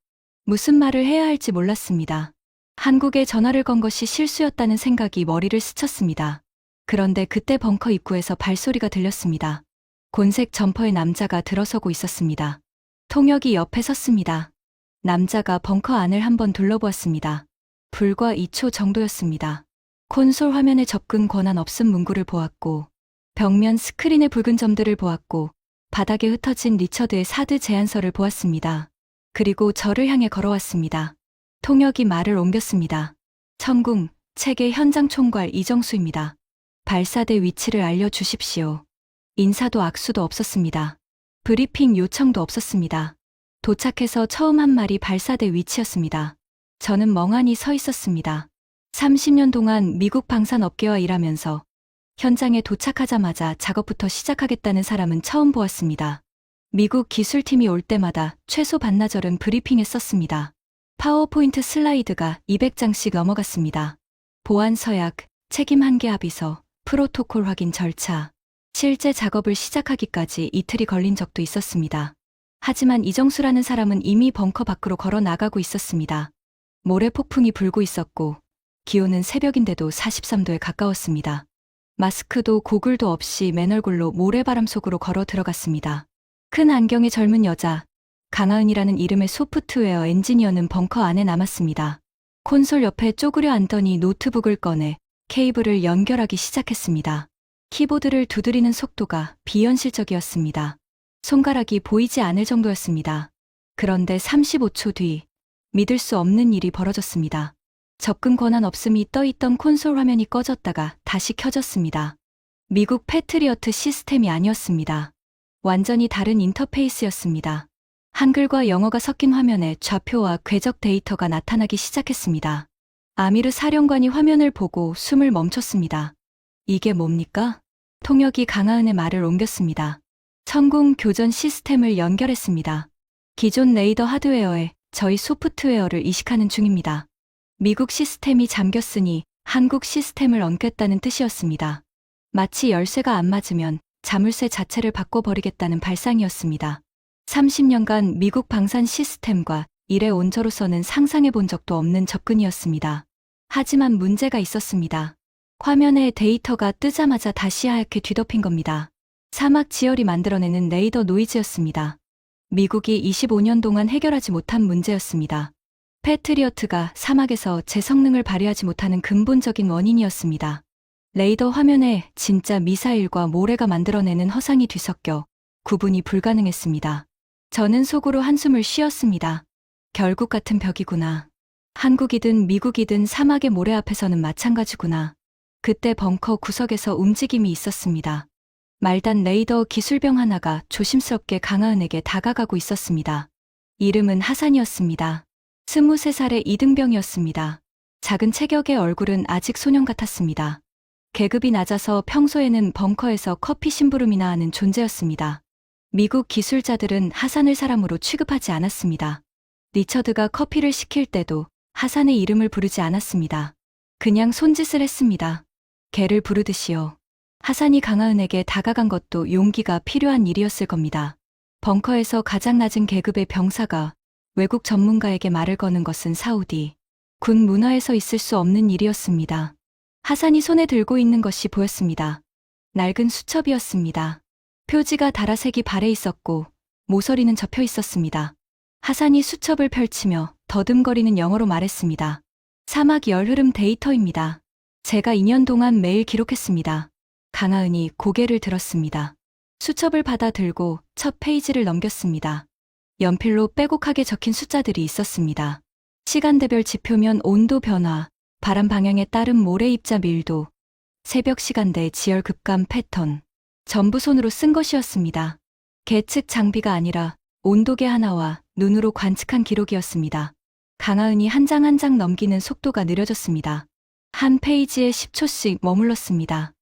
무슨 말을 해야 할지 몰랐습니다. 한국에 전화를 건 것이 실수였다는 생각이 머리를 스쳤습니다. 그런데 그때 벙커 입구에서 발소리가 들렸습니다. 곤색 점퍼의 남자가 들어서고 있었습니다. 통역이 옆에 섰습니다. 남자가 벙커 안을 한번 둘러보았습니다. 불과 2초 정도였습니다. 콘솔 화면에 접근 권한 없음 문구를 보았고, 벽면 스크린의 붉은 점들을 보았고, 바닥에 흩어진 리처드의 사드 제안서를 보았습니다. 그리고 저를 향해 걸어왔습니다. 통역이 말을 옮겼습니다. 천궁, 체계 현장 총괄 이정수입니다. 발사대 위치를 알려주십시오. 인사도 악수도 없었습니다. 브리핑 요청도 없었습니다. 도착해서 처음 한 말이 발사대 위치였습니다. 저는 멍하니 서 있었습니다. 30년 동안 미국 방산업계와 일하면서 현장에 도착하자마자 작업부터 시작하겠다는 사람은 처음 보았습니다. 미국 기술팀이 올 때마다 최소 반나절은 브리핑에 썼습니다. 파워포인트 슬라이드가 200장씩 넘어갔습니다. 보안 서약, 책임 한계 합의서, 프로토콜 확인 절차, 실제 작업을 시작하기까지 이틀이 걸린 적도 있었습니다. 하지만 이정수라는 사람은 이미 벙커 밖으로 걸어 나가고 있었습니다. 모래 폭풍이 불고 있었고 기온은 새벽인데도 43도에 가까웠습니다. 마스크도 고글도 없이 맨얼굴로 모래바람 속으로 걸어 들어갔습니다. 큰 안경의 젊은 여자, 강하은이라는 이름의 소프트웨어 엔지니어는 벙커 안에 남았습니다. 콘솔 옆에 쪼그려 앉더니 노트북을 꺼내 케이블을 연결하기 시작했습니다. 키보드를 두드리는 속도가 비현실적이었습니다. 손가락이 보이지 않을 정도였습니다. 그런데 35초 뒤 믿을 수 없는 일이 벌어졌습니다. 접근 권한 없음이 떠있던 콘솔 화면이 꺼졌다가 다시 켜졌습니다. 미국 패트리어트 시스템이 아니었습니다. 완전히 다른 인터페이스였습니다. 한글과 영어가 섞인 화면에 좌표와 궤적 데이터가 나타나기 시작했습니다. 아미르 사령관이 화면을 보고 숨을 멈췄습니다. 이게 뭡니까? 통역이 강하은의 말을 옮겼습니다. 천궁 교전 시스템을 연결했습니다. 기존 레이더 하드웨어에 저희 소프트웨어를 이식하는 중입니다. 미국 시스템이 잠겼으니 한국 시스템을 얹겠다는 뜻이었습니다. 마치 열쇠가 안 맞으면 자물쇠 자체를 바꿔버리겠다는 발상이었습니다. 30년간 미국 방산 시스템과 일의 온저로서는 상상해 본 적도 없는 접근이었습니다. 하지만 문제가 있었습니다. 화면에 데이터가 뜨자마자 다시 하얗게 뒤덮인 겁니다. 사막 지열이 만들어내는 레이더 노이즈였습니다. 미국이 25년 동안 해결하지 못한 문제였습니다. 패트리어트가 사막에서 제 성능을 발휘하지 못하는 근본적인 원인이었습니다. 레이더 화면에 진짜 미사일과 모래가 만들어내는 허상이 뒤섞여 구분이 불가능했습니다. 저는 속으로 한숨을 쉬었습니다. 결국 같은 벽이구나. 한국이든 미국이든 사막의 모래 앞에서는 마찬가지구나. 그때 벙커 구석에서 움직임이 있었습니다. 말단 레이더 기술병 하나가 조심스럽게 강하은에게 다가가고 있었습니다. 이름은 하산이었습니다. 23살의 이등병이었습니다. 작은 체격의 얼굴은 아직 소년 같았습니다. 계급이 낮아서 평소에는 벙커에서 커피 심부름이나 하는 존재였습니다. 미국 기술자들은 하산을 사람으로 취급하지 않았습니다. 리처드가 커피를 시킬 때도 하산의 이름을 부르지 않았습니다. 그냥 손짓을 했습니다. 개를 부르듯이요. 하산이 강하은에게 다가간 것도 용기가 필요한 일이었을 겁니다. 벙커에서 가장 낮은 계급의 병사가 외국 전문가에게 말을 거는 것은 사우디 군 문화에서 있을 수 없는 일이었습니다. 하산이 손에 들고 있는 것이 보였습니다. 낡은 수첩이었습니다. 표지가 다라색이 발에 있었고 모서리는 접혀 있었습니다. 하산이 수첩을 펼치며 더듬거리는 영어로 말했습니다. 사막 열 흐름 데이터입니다. 제가 2년 동안 매일 기록했습니다. 강하은이 고개를 들었습니다. 수첩을 받아 들고 첫 페이지를 넘겼습니다. 연필로 빼곡하게 적힌 숫자들이 있었습니다. 시간대별 지표면 온도 변화, 바람 방향에 따른 모래 입자 밀도, 새벽 시간대 지열 급감 패턴, 전부 손으로 쓴 것이었습니다. 계측 장비가 아니라 온도계 하나와 눈으로 관측한 기록이었습니다. 강하은이 한 장 한 장 넘기는 속도가 느려졌습니다. 한 페이지에 10초씩 머물렀습니다.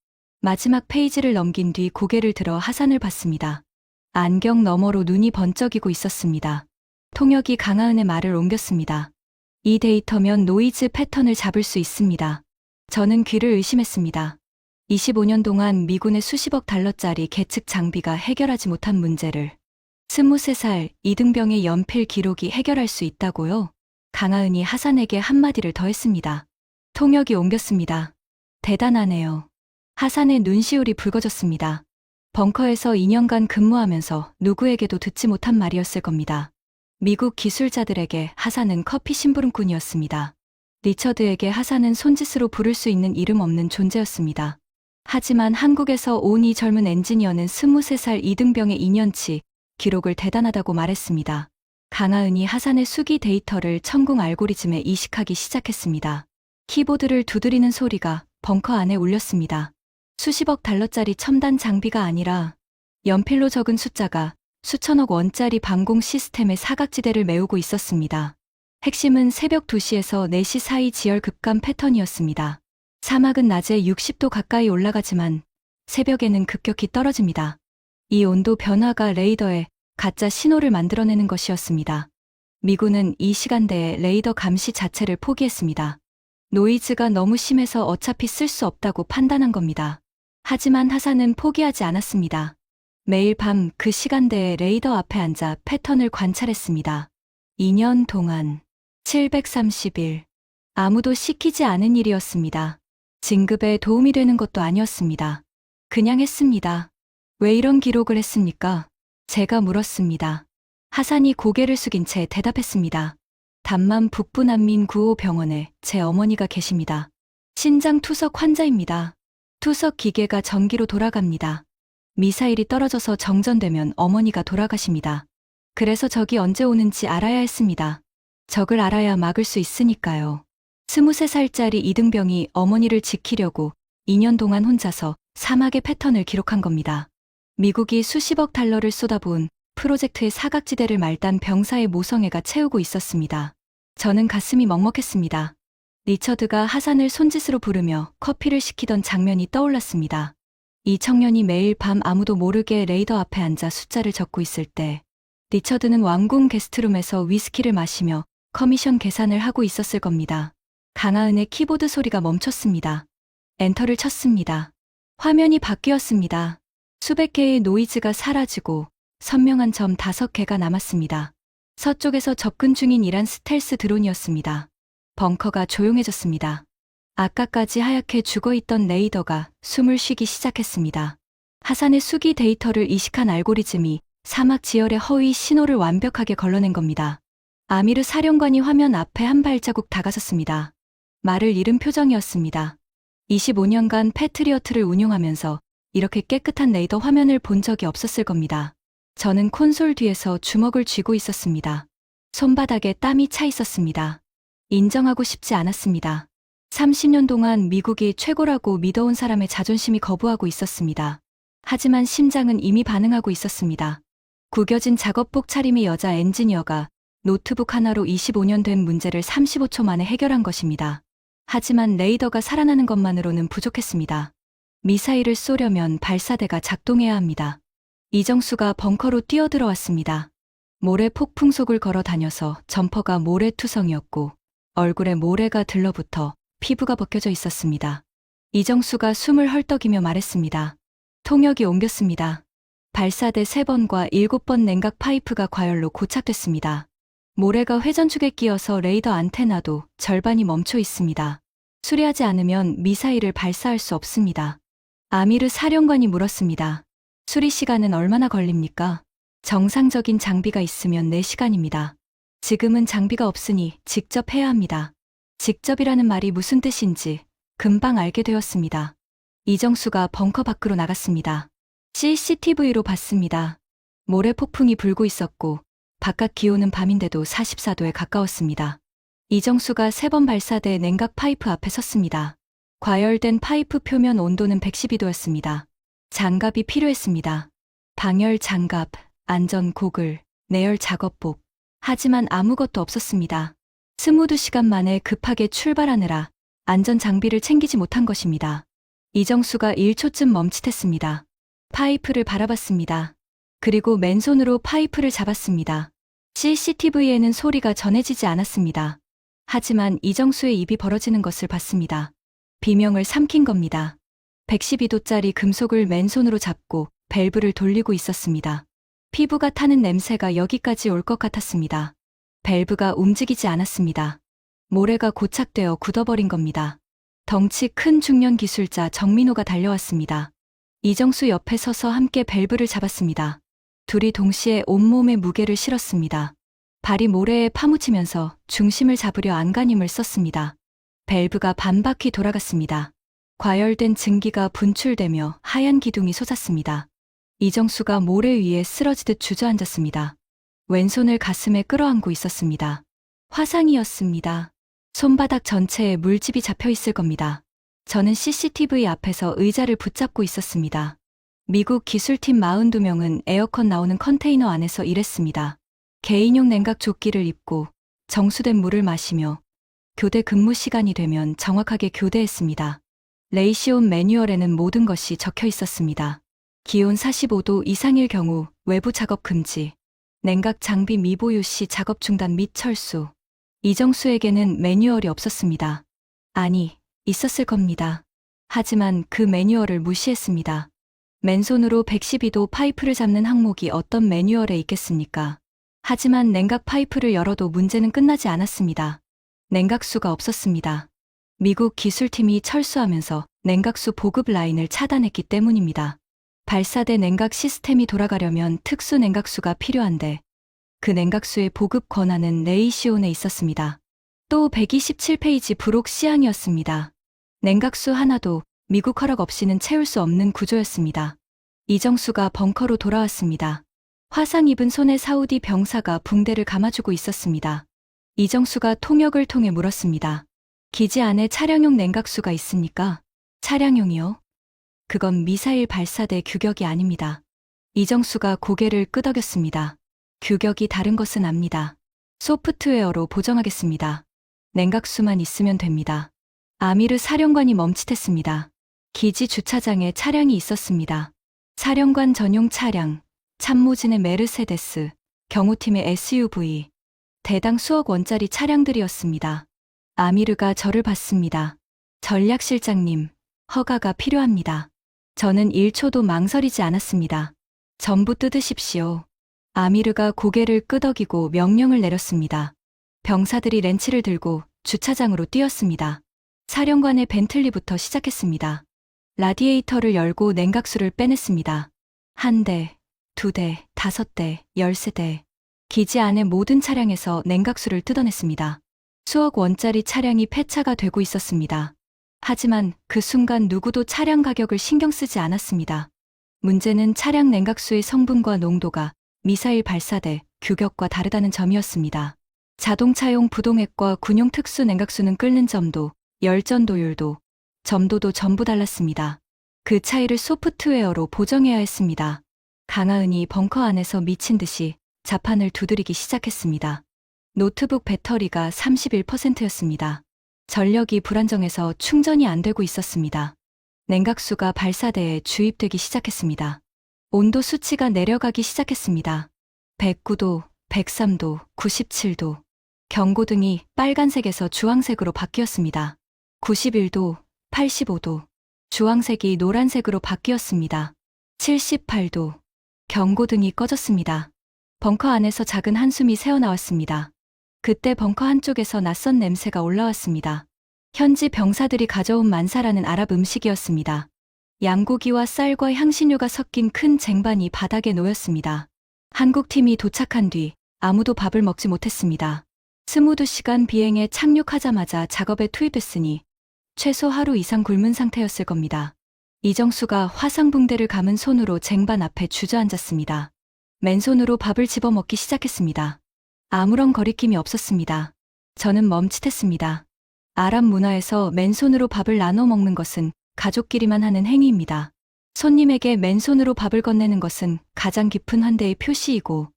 마지막 페이지를 넘긴 뒤 고개를 들어 하산을 봤습니다. 안경 너머로 눈이 번쩍이고 있었습니다. 통역이 강하은의 말을 옮겼습니다. 이 데이터면 노이즈 패턴을 잡을 수 있습니다. 저는 귀를 의심했습니다. 25년 동안 미군의 수십억 달러짜리 계측 장비가 해결하지 못한 문제를 23살 이등병의 연필 기록이 해결할 수 있다고요? 강하은이 하산에게 한마디를 더했습니다. 통역이 옮겼습니다. 대단하네요. 하산의 눈시울이 붉어졌습니다. 벙커에서 2년간 근무하면서 누구에게도 듣지 못한 말이었을 겁니다. 미국 기술자들에게 하산은 커피 심부름꾼이었습니다. 리처드에게 하산은 손짓으로 부를 수 있는 이름 없는 존재였습니다. 하지만 한국에서 온 이 젊은 엔지니어는 23살 이등병의 2년치 기록을 대단하다고 말했습니다. 강하은이 하산의 수기 데이터를 천궁 알고리즘에 이식하기 시작했습니다. 키보드를 두드리는 소리가 벙커 안에 울렸습니다. 수십억 달러짜리 첨단 장비가 아니라 연필로 적은 숫자가 수천억 원짜리 방공 시스템의 사각지대를 메우고 있었습니다. 핵심은 새벽 2시에서 4시 사이 지열 급감 패턴이었습니다. 사막은 낮에 60도 가까이 올라가지만 새벽에는 급격히 떨어집니다. 이 온도 변화가 레이더에 가짜 신호를 만들어내는 것이었습니다. 미군은 이 시간대에 레이더 감시 자체를 포기했습니다. 노이즈가 너무 심해서 어차피 쓸 수 없다고 판단한 겁니다. 하지만 하산은 포기하지 않았습니다. 매일 밤 그 시간대에 레이더 앞에 앉아 패턴을 관찰했습니다. 2년 동안 730일. 아무도 시키지 않은 일이었습니다. 진급에 도움이 되는 것도 아니었습니다. 그냥 했습니다. 왜 이런 기록을 했습니까? 제가 물었습니다. 하산이 고개를 숙인 채 대답했습니다. 담만 북부난민 구호병원에 제 어머니가 계십니다. 신장 투석 환자입니다. 투석 기계가 전기로 돌아갑니다. 미사일이 떨어져서 정전되면 어머니가 돌아가십니다. 그래서 적이 언제 오는지 알아야 했습니다. 적을 알아야 막을 수 있으니까요. 23살짜리 이등병이 어머니를 지키려고 2년 동안 혼자서 사막의 패턴을 기록한 겁니다. 미국이 수십억 달러를 쏟아부은 프로젝트의 사각지대를 말단 병사의 모성애가 채우고 있었습니다. 저는 가슴이 먹먹했습니다. 리처드가 하산을 손짓으로 부르며 커피를 시키던 장면이 떠올랐습니다. 이 청년이 매일 밤 아무도 모르게 레이더 앞에 앉아 숫자를 적고 있을 때 리처드는 왕궁 게스트룸에서 위스키를 마시며 커미션 계산을 하고 있었을 겁니다. 강하은의 키보드 소리가 멈췄습니다. 엔터를 쳤습니다. 화면이 바뀌었습니다. 수백 개의 노이즈가 사라지고 선명한 점 5개가 남았습니다. 서쪽에서 접근 중인 이란 스텔스 드론이었습니다. 벙커가 조용해졌습니다. 아까까지 하얗게 죽어있던 레이더가 숨을 쉬기 시작했습니다. 하산의 수기 데이터를 이식한 알고리즘이 사막 지열의 허위 신호를 완벽하게 걸러낸 겁니다. 아미르 사령관이 화면 앞에 한 발자국 다가섰습니다. 말을 잃은 표정이었습니다. 25년간 패트리어트를 운용하면서 이렇게 깨끗한 레이더 화면을 본 적이 없었을 겁니다. 저는 콘솔 뒤에서 주먹을 쥐고 있었습니다. 손바닥에 땀이 차 있었습니다. 인정하고 싶지 않았습니다. 30년 동안 미국이 최고라고 믿어온 사람의 자존심이 거부하고 있었습니다. 하지만 심장은 이미 반응하고 있었습니다. 구겨진 작업복 차림의 여자 엔지니어가 노트북 하나로 25년 된 문제를 35초 만에 해결한 것입니다. 하지만 레이더가 살아나는 것만으로는 부족했습니다. 미사일을 쏘려면 발사대가 작동해야 합니다. 이정수가 벙커로 뛰어들어왔습니다. 모래 폭풍 속을 걸어 다녀서 점퍼가 모래투성이었고 얼굴에 모래가 들러붙어 피부가 벗겨져 있었습니다. 이정수가 숨을 헐떡이며 말했습니다. 통역이 옮겼습니다. 발사대 3번과 7번 냉각 파이프가 과열로 고착됐습니다. 모래가 회전축에 끼어서 레이더 안테나도 절반이 멈춰 있습니다. 수리하지 않으면 미사일을 발사할 수 없습니다. 아미르 사령관이 물었습니다. 수리 시간은 얼마나 걸립니까? 정상적인 장비가 있으면 4시간입니다. 지금은 장비가 없으니 직접 해야 합니다. 직접이라는 말이 무슨 뜻인지 금방 알게 되었습니다. 이정수가 벙커 밖으로 나갔습니다. CCTV로 봤습니다. 모래 폭풍이 불고 있었고 바깥 기온은 밤인데도 44도에 가까웠습니다. 이정수가 3번 발사대 냉각 파이프 앞에 섰습니다. 과열된 파이프 표면 온도는 112도였습니다. 장갑이 필요했습니다. 방열 장갑, 안전 고글, 내열 작업복. 하지만 아무것도 없었습니다. 22시간 만에 급하게 출발하느라 안전 장비를 챙기지 못한 것입니다. 이정수가 1초쯤 멈칫했습니다. 파이프를 바라봤습니다. 그리고 맨손으로 파이프를 잡았습니다. CCTV에는 소리가 전해지지 않았습니다. 하지만 이정수의 입이 벌어지는 것을 봤습니다. 비명을 삼킨 겁니다. 112도짜리 금속을 맨손으로 잡고 밸브를 돌리고 있었습니다. 피부가 타는 냄새가 여기까지 올 것 같았습니다. 밸브가 움직이지 않았습니다. 모래가 고착되어 굳어버린 겁니다. 덩치 큰 중년 기술자 정민호가 달려왔습니다. 이정수 옆에 서서 함께 밸브를 잡았습니다. 둘이 동시에 온몸에 무게를 실었습니다. 발이 모래에 파묻히면서 중심을 잡으려 안간힘을 썼습니다. 밸브가 반바퀴 돌아갔습니다. 과열된 증기가 분출되며 하얀 기둥이 솟았습니다. 이정수가 모래 위에 쓰러지듯 주저앉았습니다. 왼손을 가슴에 끌어안고 있었습니다. 화상이었습니다. 손바닥 전체에 물집이 잡혀 있을 겁니다. 저는 CCTV 앞에서 의자를 붙잡고 있었습니다. 미국 기술팀 42명은 에어컨 나오는 컨테이너 안에서 일했습니다. 개인용 냉각 조끼를 입고 정수된 물을 마시며 교대 근무 시간이 되면 정확하게 교대했습니다. 레이시온 매뉴얼에는 모든 것이 적혀 있었습니다. 기온 45도 이상일 경우 외부 작업 금지, 냉각 장비 미보유 시 작업 중단 및 철수. 이정수에게는 매뉴얼이 없었습니다. 아니, 있었을 겁니다. 하지만 그 매뉴얼을 무시했습니다. 맨손으로 112도 파이프를 잡는 항목이 어떤 매뉴얼에 있겠습니까? 하지만 냉각 파이프를 열어도 문제는 끝나지 않았습니다. 냉각수가 없었습니다. 미국 기술팀이 철수하면서 냉각수 보급 라인을 차단했기 때문입니다. 발사대 냉각 시스템이 돌아가려면 특수 냉각수가 필요한데 그 냉각수의 보급 권한은 레이시온에 있었습니다. 또 127페이지 부록 시향이었습니다. 냉각수 하나도 미국 허락 없이는 채울 수 없는 구조였습니다. 이정수가 벙커로 돌아왔습니다. 화상 입은 손에 사우디 병사가 붕대를 감아주고 있었습니다. 이정수가 통역을 통해 물었습니다. 기지 안에 차량용 냉각수가 있습니까? 차량용이요? 그건 미사일 발사대 규격이 아닙니다. 이정수가 고개를 끄덕였습니다. 규격이 다른 것은 압니다. 소프트웨어로 보정하겠습니다. 냉각수만 있으면 됩니다. 아미르 사령관이 멈칫했습니다. 기지 주차장에 차량이 있었습니다. 사령관 전용 차량, 참모진의 메르세데스, 경호팀의 SUV, 대당 수억 원짜리 차량들이었습니다. 아미르가 저를 봤습니다. 전략실장님, 허가가 필요합니다. 저는 1초도 망설이지 않았습니다. 전부 뜯으십시오. 아미르가 고개를 끄덕이고 명령을 내렸습니다. 병사들이 렌치를 들고 주차장으로 뛰었습니다. 사령관의 벤틀리부터 시작했습니다. 라디에이터를 열고 냉각수를 빼냈습니다. 1대, 2대, 5대, 13대. 기지 안의 모든 차량에서 냉각수를 뜯어냈습니다. 수억 원짜리 차량이 폐차가 되고 있었습니다. 하지만 그 순간 누구도 차량 가격을 신경 쓰지 않았습니다. 문제는 차량 냉각수의 성분과 농도가 미사일 발사대 규격과 다르다는 점이었습니다. 자동차용 부동액과 군용 특수 냉각수는 끓는 점도, 열전도율도, 점도도 전부 달랐습니다. 그 차이를 소프트웨어로 보정해야 했습니다. 강하은이 벙커 안에서 미친 듯이 자판을 두드리기 시작했습니다. 노트북 배터리가 31%였습니다. 전력이 불안정해서 충전이 안 되고 있었습니다. 냉각수가 발사대에 주입되기 시작했습니다. 온도 수치가 내려가기 시작했습니다. 109도, 103도, 97도. 경고등이 빨간색에서 주황색으로 바뀌었습니다. 91도, 85도. 주황색이 노란색으로 바뀌었습니다. 78도. 경고등이 꺼졌습니다. 벙커 안에서 작은 한숨이 새어나왔습니다. 그때 벙커 한쪽에서 낯선 냄새가 올라왔습니다. 현지 병사들이 가져온 만사라는 아랍 음식이었습니다. 양고기와 쌀과 향신료가 섞인 큰 쟁반이 바닥에 놓였습니다. 한국팀이 도착한 뒤 아무도 밥을 먹지 못했습니다. 22시간 비행에 착륙하자마자 작업에 투입했으니 최소 하루 이상 굶은 상태였을 겁니다. 이정수가 화상붕대를 감은 손으로 쟁반 앞에 주저앉았습니다. 맨손으로 밥을 집어먹기 시작했습니다. 아무런 거리낌이 없었습니다. 저는 멈칫했습니다. 아랍 문화에서 맨손으로 밥을 나눠 먹는 것은 가족끼리만 하는 행위입니다. 손님에게 맨손으로 밥을 건네는 것은 가장 깊은 환대의 표시이고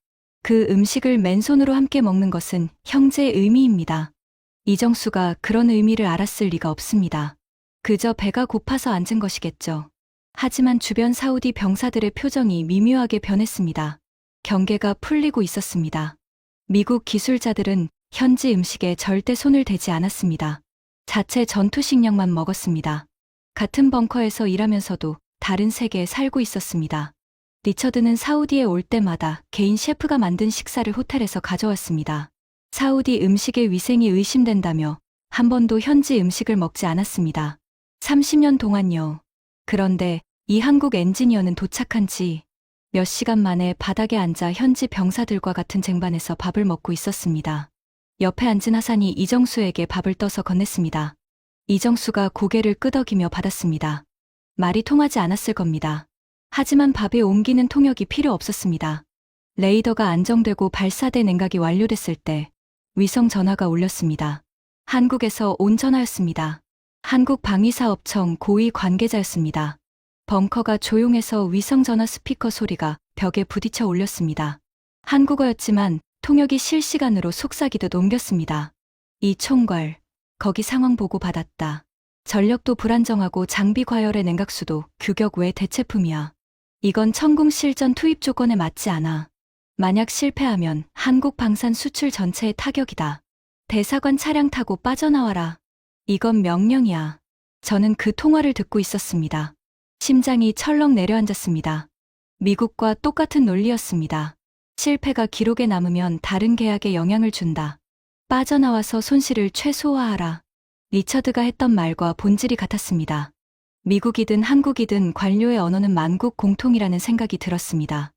그 음식을 맨손으로 함께 먹는 것은 형제의 의미입니다. 이정수가 그런 의미를 알았을 리가 없습니다. 그저 배가 고파서 앉은 것이겠죠. 하지만 주변 사우디 병사들의 표정이 미묘하게 변했습니다. 경계가 풀리고 있었습니다. 미국 기술자들은 현지 음식에 절대 손을 대지 않았습니다. 자체 전투식량만 먹었습니다. 같은 벙커에서 일하면서도 다른 세계에 살고 있었습니다. 리처드는 사우디에 올 때마다 개인 셰프가 만든 식사를 호텔에서 가져왔습니다. 사우디 음식의 위생이 의심된다며 한 번도 현지 음식을 먹지 않았습니다. 30년 동안요. 그런데 이 한국 엔지니어는 도착한 지 몇 시간 만에 바닥에 앉아 현지 병사들과 같은 쟁반에서 밥을 먹고 있었습니다. 옆에 앉은 하산이 이정수에게 밥을 떠서 건넸습니다. 이정수가 고개를 끄덕이며 받았습니다. 말이 통하지 않았을 겁니다. 하지만 밥에 옮기는 통역이 필요 없었습니다. 레이더가 안정되고 발사대 냉각이 완료됐을 때 위성 전화가 울렸습니다. 한국에서 온 전화였습니다. 한국방위사업청 고위 관계자였습니다. 벙커가 조용해서 위성 전화 스피커 소리가 벽에 부딪혀 울렸습니다. 한국어였지만 통역이 실시간으로 속삭이듯 옮겼습니다. 이 총괄, 거기 상황 보고 받았다. 전력도 불안정하고 장비 과열의 냉각수도 규격 외 대체품이야. 이건 천궁 실전 투입 조건에 맞지 않아. 만약 실패하면 한국 방산 수출 전체에 타격이다. 대사관 차량 타고 빠져나와라. 이건 명령이야. 저는 그 통화를 듣고 있었습니다. 심장이 철렁 내려앉았습니다. 미국과 똑같은 논리였습니다. 실패가 기록에 남으면 다른 계약에 영향을 준다. 빠져나와서 손실을 최소화하라. 리처드가 했던 말과 본질이 같았습니다. 미국이든 한국이든 관료의 언어는 만국 공통이라는 생각이 들었습니다.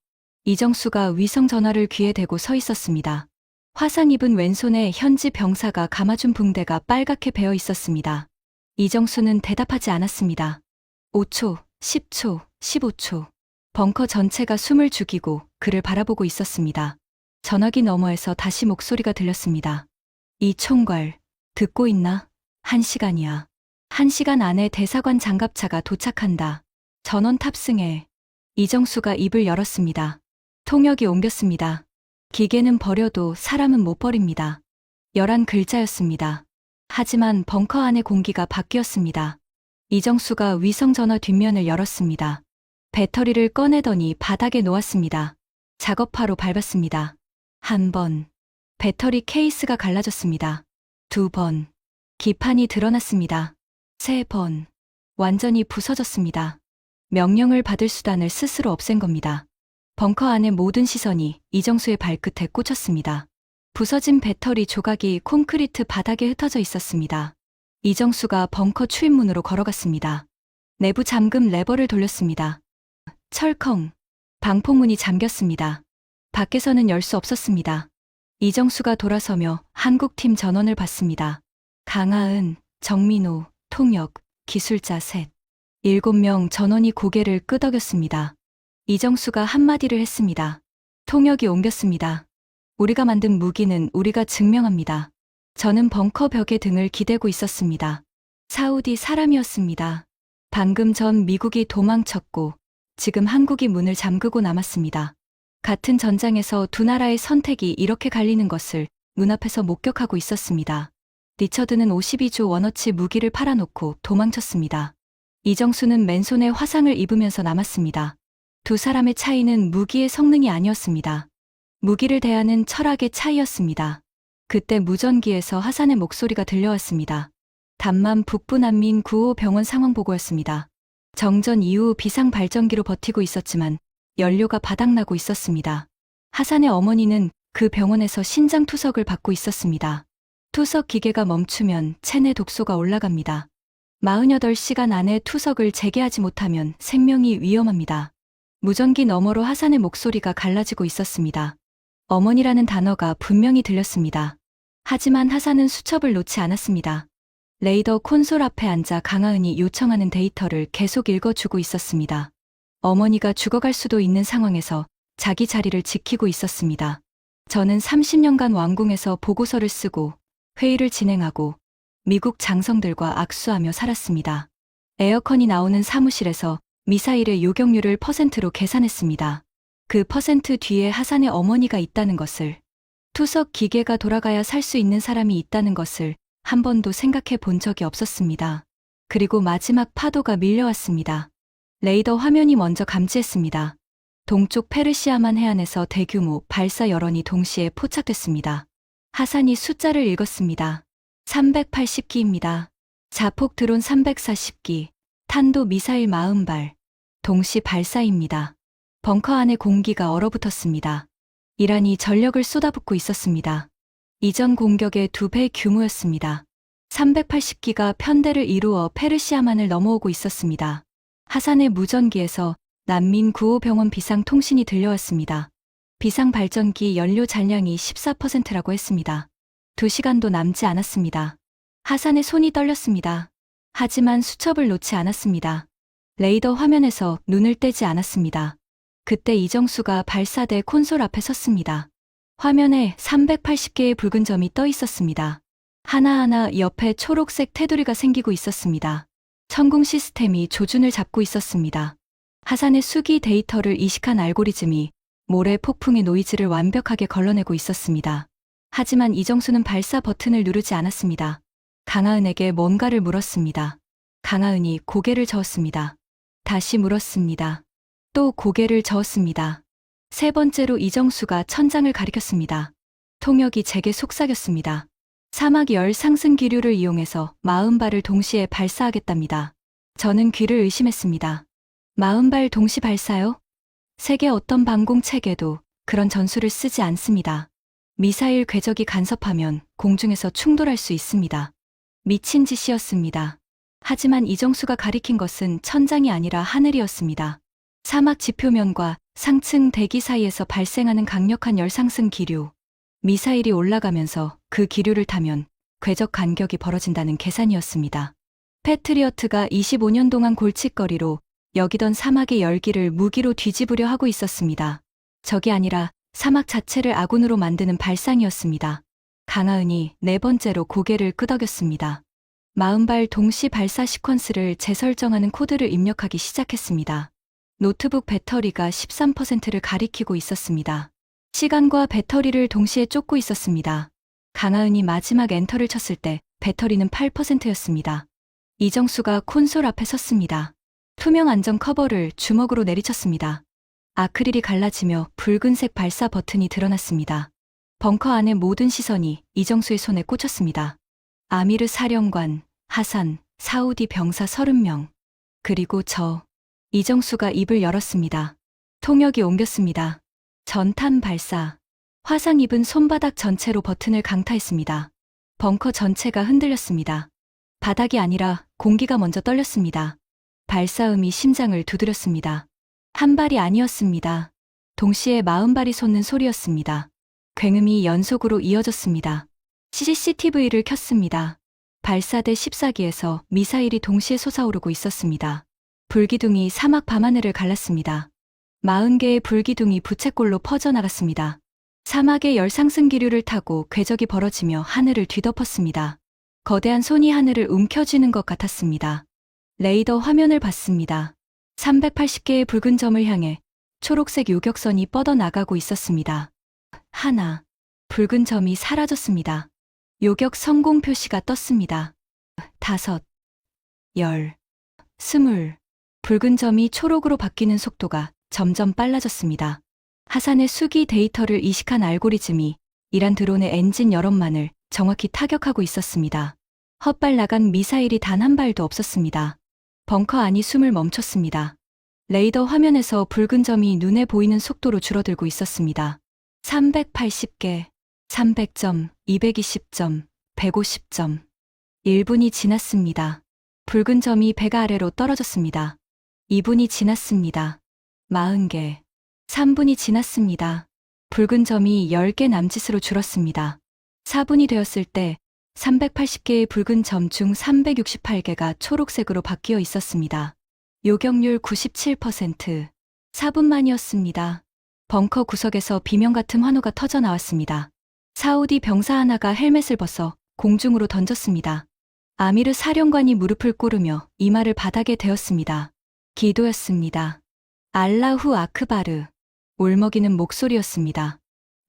이정수가 위성 전화를 귀에 대고 서 있었습니다. 화상 입은 왼손에 현지 병사가 감아준 붕대가 빨갛게 베어 있었습니다. 이정수는 대답하지 않았습니다. 5초, 10초, 15초. 벙커 전체가 숨을 죽이고 그를 바라보고 있었습니다. 전화기 너머에서 다시 목소리가 들렸습니다. 이 총괄, 듣고 있나? 1시간이야. 1시간 안에 대사관 장갑차가 도착한다. 전원 탑승해. 이정수가 입을 열었습니다. 통역이 옮겼습니다. 기계는 버려도 사람은 못 버립니다. 11글자였습니다. 하지만 벙커 안의 공기가 바뀌었습니다. 이정수가 위성 전화 뒷면을 열었습니다. 배터리를 꺼내더니 바닥에 놓았습니다. 작업화로 밟았습니다. 1번. 배터리 케이스가 갈라졌습니다. 2번. 기판이 드러났습니다. 3번. 완전히 부서졌습니다. 명령을 받을 수단을 스스로 없앤 겁니다. 벙커 안의 모든 시선이 이정수의 발끝에 꽂혔습니다. 부서진 배터리 조각이 콘크리트 바닥에 흩어져 있었습니다. 이정수가 벙커 출입문으로 걸어갔습니다. 내부 잠금 레버를 돌렸습니다. 철컹. 방폭문이 잠겼습니다. 밖에서는 열 수 없었습니다. 이정수가 돌아서며 한국팀 전원을 받습니다. 강하은, 정민호, 통역, 기술자 셋. 7명 전원이 고개를 끄덕였습니다. 이정수가 한마디를 했습니다. 통역이 옮겼습니다. 우리가 만든 무기는 우리가 증명합니다. 저는 벙커 벽에 등을 기대고 있었습니다. 사우디 사람이었습니다. 방금 전 미국이 도망쳤고 지금 한국이 문을 잠그고 남았습니다. 같은 전장에서 두 나라의 선택이 이렇게 갈리는 것을 눈앞에서 목격하고 있었습니다. 리처드는 52조 원어치 무기를 팔아놓고 도망쳤습니다. 이정수는 맨손에 화상을 입으면서 남았습니다. 두 사람의 차이는 무기의 성능이 아니었습니다. 무기를 대하는 철학의 차이였습니다. 그때 무전기에서 하산의 목소리가 들려왔습니다. 담만 북부난민 구호 병원 상황 보고였습니다. 정전 이후 비상 발전기로 버티고 있었지만 연료가 바닥나고 있었습니다. 하산의 어머니는 그 병원에서 신장 투석을 받고 있었습니다. 투석 기계가 멈추면 체내 독소가 올라갑니다. 48시간 안에 투석을 재개하지 못하면 생명이 위험합니다. 무전기 너머로 하산의 목소리가 갈라지고 있었습니다. 어머니라는 단어가 분명히 들렸습니다. 하지만 하산은 수첩을 놓지 않았습니다. 레이더 콘솔 앞에 앉아 강하은이 요청하는 데이터를 계속 읽어주고 있었습니다. 어머니가 죽어갈 수도 있는 상황에서 자기 자리를 지키고 있었습니다. 저는 30년간 왕궁에서 보고서를 쓰고 회의를 진행하고 미국 장성들과 악수하며 살았습니다. 에어컨이 나오는 사무실에서 미사일의 요격률을 %로 계산했습니다. 그 % 뒤에 하산의 어머니가 있다는 것을, 투석 기계가 돌아가야 살 수 있는 사람이 있다는 것을 한 번도 생각해 본 적이 없었습니다. 그리고 마지막 파도가 밀려왔습니다. 레이더 화면이 먼저 감지했습니다. 동쪽 페르시아만 해안에서 대규모 발사 여론이 동시에 포착됐습니다. 하산이 숫자를 읽었습니다. 380기입니다. 자폭 드론 340기, 탄도 미사일 40발, 동시 발사입니다. 벙커 안의 공기가 얼어붙었습니다. 이란이 전력을 쏟아붓고 있었습니다. 이전 공격의 2배 규모였습니다. 380기가 편대를 이루어 페르시아만을 넘어오고 있었습니다. 하산의 무전기에서 난민 구호병원 비상통신이 들려왔습니다. 비상발전기 연료 잔량이 14%라고 했습니다. 2시간도 남지 않았습니다. 하산의 손이 떨렸습니다. 하지만 수첩을 놓지 않았습니다. 레이더 화면에서 눈을 떼지 않았습니다. 그때 이정수가 발사대 콘솔 앞에 섰습니다. 화면에 380개의 붉은 점이 떠 있었습니다. 하나하나 옆에 초록색 테두리가 생기고 있었습니다. 천궁 시스템이 조준을 잡고 있었습니다. 하산의 수기 데이터를 이식한 알고리즘이 모래 폭풍의 노이즈를 완벽하게 걸러내고 있었습니다. 하지만 이정수는 발사 버튼을 누르지 않았습니다. 강하은에게 뭔가를 물었습니다. 강하은이 고개를 저었습니다. 다시 물었습니다. 또 고개를 저었습니다. 세 번째로 이정수가 천장을 가리켰습니다. 통역이 제게 속삭였습니다. 사막 열 상승 기류를 이용해서 40발을 동시에 발사하겠답니다. 저는 귀를 의심했습니다. 40발 동시 발사요? 세계 어떤 방공 체계도 그런 전술을 쓰지 않습니다. 미사일 궤적이 간섭하면 공중에서 충돌할 수 있습니다. 미친 짓이었습니다. 하지만 이정수가 가리킨 것은 천장이 아니라 하늘이었습니다. 사막 지표면과 상층 대기 사이에서 발생하는 강력한 열상승 기류. 미사일이 올라가면서 그 기류를 타면 궤적 간격이 벌어진다는 계산이었습니다. 패트리어트가 25년 동안 골칫거리로 여기던 사막의 열기를 무기로 뒤집으려 하고 있었습니다. 적이 아니라 사막 자체를 아군으로 만드는 발상이었습니다. 강하은이 네 번째로 고개를 끄덕였습니다. 40발 동시 발사 시퀀스를 재설정하는 코드를 입력하기 시작했습니다. 노트북 배터리가 13%를 가리키고 있었습니다. 시간과 배터리를 동시에 쫓고 있었습니다. 강하은이 마지막 엔터를 쳤을 때 배터리는 8%였습니다. 이정수가 콘솔 앞에 섰습니다. 투명 안전 커버를 주먹으로 내리쳤습니다. 아크릴이 갈라지며 붉은색 발사 버튼이 드러났습니다. 벙커 안의 모든 시선이 이정수의 손에 꽂혔습니다. 아미르 사령관, 하산, 사우디 병사 30명, 그리고 저. 이정수가 입을 열었습니다. 통역이 옮겼습니다. 전탄 발사. 화상 입은 손바닥 전체로 버튼을 강타했습니다. 벙커 전체가 흔들렸습니다. 바닥이 아니라 공기가 먼저 떨렸습니다. 발사음이 심장을 두드렸습니다. 한 발이 아니었습니다. 동시에 40발이 솟는 소리였습니다. 굉음이 연속으로 이어졌습니다. CCTV를 켰습니다. 발사대 14기에서 미사일이 동시에 솟아오르고 있었습니다. 불기둥이 사막 밤하늘을 갈랐습니다. 40개의 불기둥이 부채꼴로 퍼져나갔습니다. 사막의 열상승 기류를 타고 궤적이 벌어지며 하늘을 뒤덮었습니다. 거대한 손이 하늘을 움켜쥐는 것 같았습니다. 레이더 화면을 봤습니다. 380개의 붉은 점을 향해 초록색 요격선이 뻗어나가고 있었습니다. 하나, 붉은 점이 사라졌습니다. 요격 성공 표시가 떴습니다. 5, 10, 20, 붉은 점이 초록으로 바뀌는 속도가 점점 빨라졌습니다. 하산의 수기 데이터를 이식한 알고리즘이 이란 드론의 엔진 여론만을 정확히 타격하고 있었습니다. 헛발 나간 미사일이 단 한 발도 없었습니다. 벙커 안이 숨을 멈췄습니다. 레이더 화면에서 붉은 점이 눈에 보이는 속도로 줄어들고 있었습니다. 380개, 300점, 220점, 150점. 1분이 지났습니다. 붉은 점이 배가 아래로 떨어졌습니다. 2분이 지났습니다. 40개. 3분이 지났습니다. 붉은 점이 10개 남짓으로 줄었습니다. 4분이 되었을 때 380개의 붉은 점 중 368개가 초록색으로 바뀌어 있었습니다. 요격률 97%. 4분 만이었습니다. 벙커 구석에서 비명 같은 환호가 터져 나왔습니다. 사우디 병사 하나가 헬멧을 벗어 공중으로 던졌습니다. 아미르 사령관이 무릎을 꿇으며 이마를 바닥에 대었습니다. 기도였습니다. 알라후 아크바르. 울먹이는 목소리였습니다.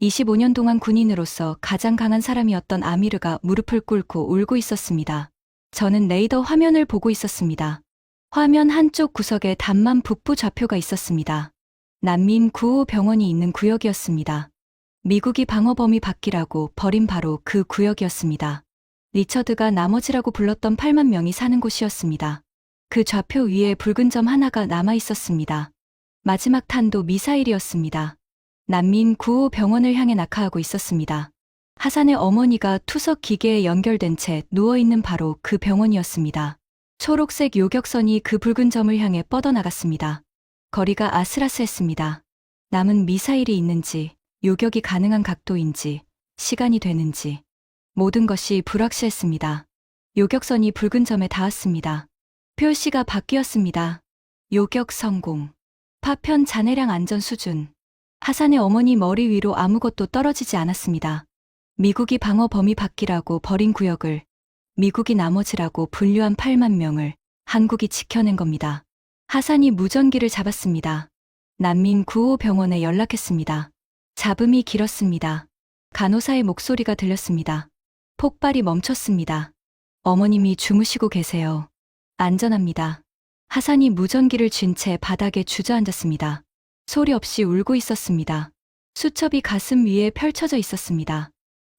25년 동안 군인으로서 가장 강한 사람이었던 아미르가 무릎을 꿇고 울고 있었습니다. 저는 레이더 화면을 보고 있었습니다. 화면 한쪽 구석에 단만 북부 좌표가 있었습니다. 난민 구호 병원이 있는 구역이었습니다. 미국이 방어 범위 밖이라고 버린 바로 그 구역이었습니다. 리처드가 나머지라고 불렀던 8만 명이 사는 곳이었습니다. 그 좌표 위에 붉은 점 하나가 남아 있었습니다. 마지막 탄도 미사일이었습니다. 난민 구호 병원을 향해 낙하하고 있었습니다. 하산의 어머니가 투석 기계에 연결된 채 누워있는 바로 그 병원이었습니다. 초록색 요격선이 그 붉은 점을 향해 뻗어나갔습니다. 거리가 아슬아슬했습니다. 남은 미사일이 있는지, 요격이 가능한 각도인지, 시간이 되는지, 모든 것이 불확실했습니다. 요격선이 붉은 점에 닿았습니다. 표시가 바뀌었습니다. 요격 성공. 파편 잔해량 안전 수준. 하산의 어머니 머리 위로 아무것도 떨어지지 않았습니다. 미국이 방어 범위 밖이라고 버린 구역을 미국이 나머지라고 분류한 8만 명을 한국이 지켜낸 겁니다. 하산이 무전기를 잡았습니다. 난민 구호 병원에 연락했습니다. 잡음이 길었습니다. 간호사의 목소리가 들렸습니다. 폭발이 멈췄습니다. 어머님이 주무시고 계세요. 안전합니다. 하산이 무전기를 쥔 채 바닥에 주저앉았습니다. 소리 없이 울고 있었습니다. 수첩이 가슴 위에 펼쳐져 있었습니다.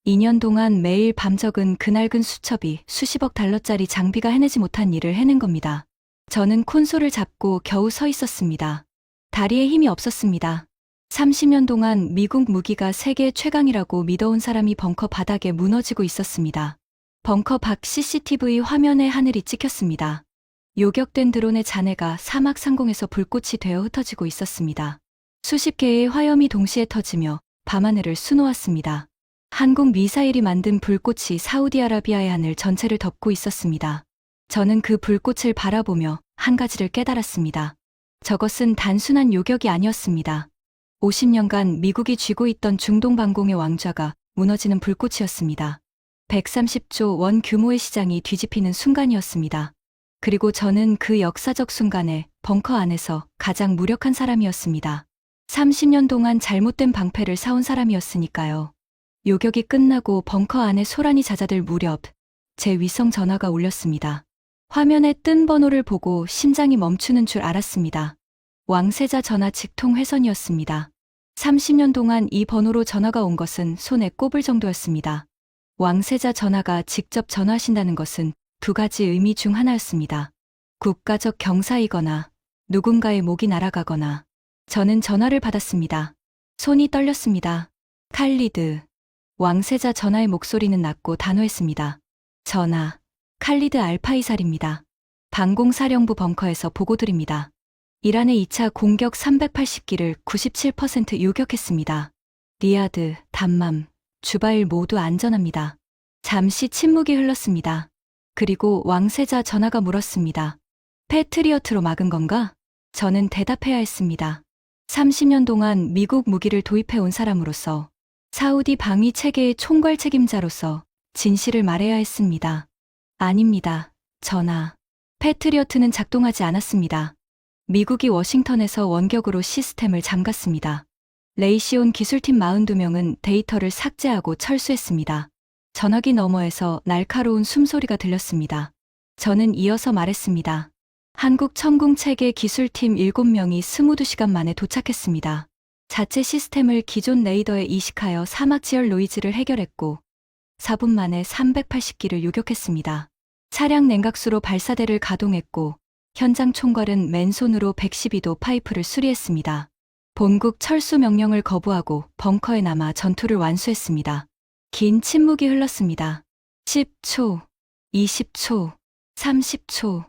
2년 동안 매일 밤 적은 그낡은 수첩이 수십억 달러짜리 장비가 해내지 못한 일을 해낸 겁니다. 저는 콘솔을 잡고 겨우 서 있었습니다. 다리에 힘이 없었습니다. 30년 동안 미국 무기가 세계 최강이라고 믿어온 사람이 벙커 바닥에 무너지고 있었습니다. 벙커 밖 CCTV 화면에 하늘이 찍혔습니다. 요격된 드론의 잔해가 사막 상공에서 불꽃이 되어 흩어지고 있었습니다. 수십 개의 화염이 동시에 터지며 밤하늘을 수놓았습니다. 한국 미사일이 만든 불꽃이 사우디아라비아의 하늘 전체를 덮고 있었습니다. 저는 그 불꽃을 바라보며 한 가지를 깨달았습니다. 저것은 단순한 요격이 아니었습니다. 50년간 미국이 쥐고 있던 중동 반공의 왕좌가 무너지는 불꽃이었습니다. 130조 원 규모의 시장이 뒤집히는 순간이었습니다. 그리고 저는 그 역사적 순간에 벙커 안에서 가장 무력한 사람이었습니다. 30년 동안 잘못된 방패를 사온 사람이었으니까요. 요격이 끝나고 벙커 안에 소란이 잦아들 무렵 제 위성 전화가 울렸습니다. 화면에 뜬 번호를 보고 심장이 멈추는 줄 알았습니다. 왕세자 전화 직통 회선이었습니다. 30년 동안 이 번호로 전화가 온 것은 손에 꼽을 정도였습니다. 왕세자 전화가 직접 전화하신다는 것은 두 가지 의미 중 하나였습니다. 국가적 경사이거나 누군가의 목이 날아가거나. 저는 전화를 받았습니다. 손이 떨렸습니다. 칼리드. 왕세자 전화의 목소리는 낮고 단호했습니다. 전하, 칼리드 알파이살입니다. 방공사령부 벙커에서 보고드립니다. 이란의 2차 공격 380기를 97% 요격했습니다. 리야드, 담맘, 주바일 모두 안전합니다. 잠시 침묵이 흘렀습니다. 그리고 왕세자 전화가 물었습니다. 패트리어트로 막은 건가? 저는 대답해야 했습니다. 30년 동안 미국 무기를 도입해온 사람으로서 사우디 방위 체계의 총괄 책임자로서 진실을 말해야 했습니다. 아닙니다. 전하. 패트리어트는 작동하지 않았습니다. 미국이 워싱턴에서 원격으로 시스템을 잠갔습니다. 레이시온 기술팀 42명은 데이터를 삭제하고 철수했습니다. 전화기 너머에서 날카로운 숨소리가 들렸습니다. 저는 이어서 말했습니다. 한국 천궁체계 기술팀 7명이 22시간 만에 도착했습니다. 자체 시스템을 기존 레이더에 이식하여 사막 지열 노이즈를 해결했고 4분 만에 380기를 요격했습니다. 차량 냉각수로 발사대를 가동했고 현장 총괄은 맨손으로 112도 파이프를 수리했습니다. 본국 철수 명령을 거부하고 벙커에 남아 전투를 완수했습니다. 긴 침묵이 흘렀습니다. 10초, 20초, 30초.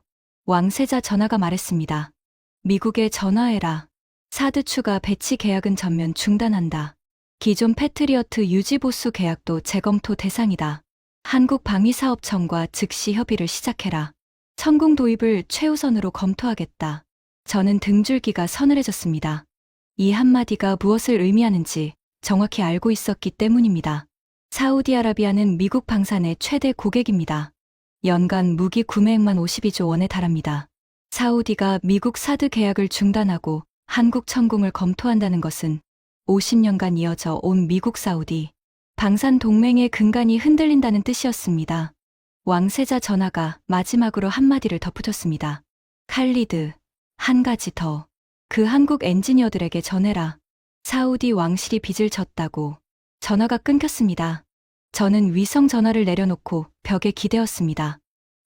왕세자 전화가 말했습니다. 미국에 전화해라. 사드 추가 배치 계약은 전면 중단한다. 기존 패트리어트 유지 보수 계약도 재검토 대상이다. 한국방위사업청과 즉시 협의를 시작해라. 천궁 도입을 최우선으로 검토하겠다. 저는 등줄기가 서늘해졌습니다. 이 한마디가 무엇을 의미하는지 정확히 알고 있었기 때문입니다. 사우디아라비아는 미국 방산의 최대 고객입니다. 연간 무기 구매액만 52조 원에 달합니다. 사우디가 미국 사드 계약을 중단하고 한국 천궁을 검토한다는 것은 50년간 이어져 온 미국 사우디 방산 동맹의 근간이 흔들린다는 뜻이었습니다. 왕세자 전하가 마지막으로 한마디를 덧붙였습니다. 칼리드, 한 가지 더. 그 한국 엔지니어들에게 전해라. 사우디 왕실이 빚을 졌다고. 전화가 끊겼습니다. 저는 위성 전화를 내려놓고 벽에 기대었습니다.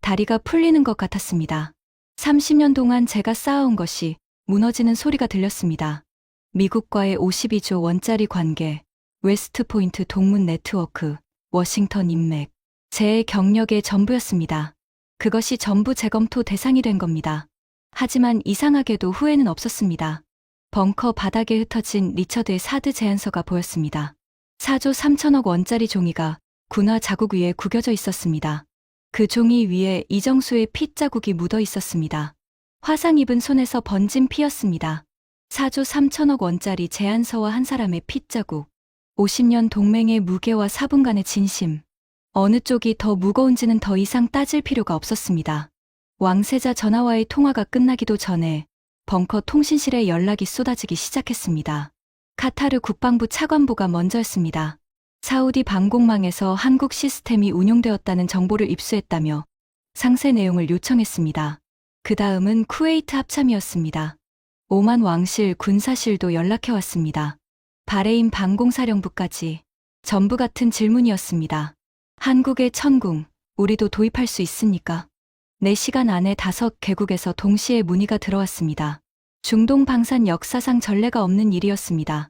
다리가 풀리는 것 같았습니다. 30년 동안 제가 쌓아온 것이 무너지는 소리가 들렸습니다. 미국과의 52조 원짜리 관계, 웨스트포인트 동문 네트워크, 워싱턴 인맥, 제 경력의 전부였습니다. 그것이 전부 재검토 대상이 된 겁니다. 하지만 이상하게도 후회는 없었습니다. 벙커 바닥에 흩어진 리처드의 사드 제안서가 보였습니다. 4조 3천억 원짜리 종이가 군화 자국 위에 구겨져 있었습니다. 그 종이 위에 이정수의 핏자국이 묻어 있었습니다. 화상 입은 손에서 번진 피였습니다. 4조 3천억 원짜리 제안서와 한 사람의 핏자국. 50년 동맹의 무게와 사분간의 진심. 어느 쪽이 더 무거운지는 더 이상 따질 필요가 없었습니다. 왕세자 전하와의 통화가 끝나기도 전에 벙커 통신실에 연락이 쏟아지기 시작했습니다. 카타르 국방부 차관보가 먼저였습니다. 사우디 방공망에서 한국 시스템이 운용되었다는 정보를 입수했다며 상세 내용을 요청했습니다. 그 다음은 쿠웨이트 합참이었습니다. 오만 왕실 군사실도 연락해왔습니다. 바레인 방공사령부까지 전부 같은 질문이었습니다. 한국의 천궁, 우리도 도입할 수 있습니까? 4시간 안에 5개국에서 동시에 문의가 들어왔습니다. 중동 방산 역사상 전례가 없는 일이었습니다.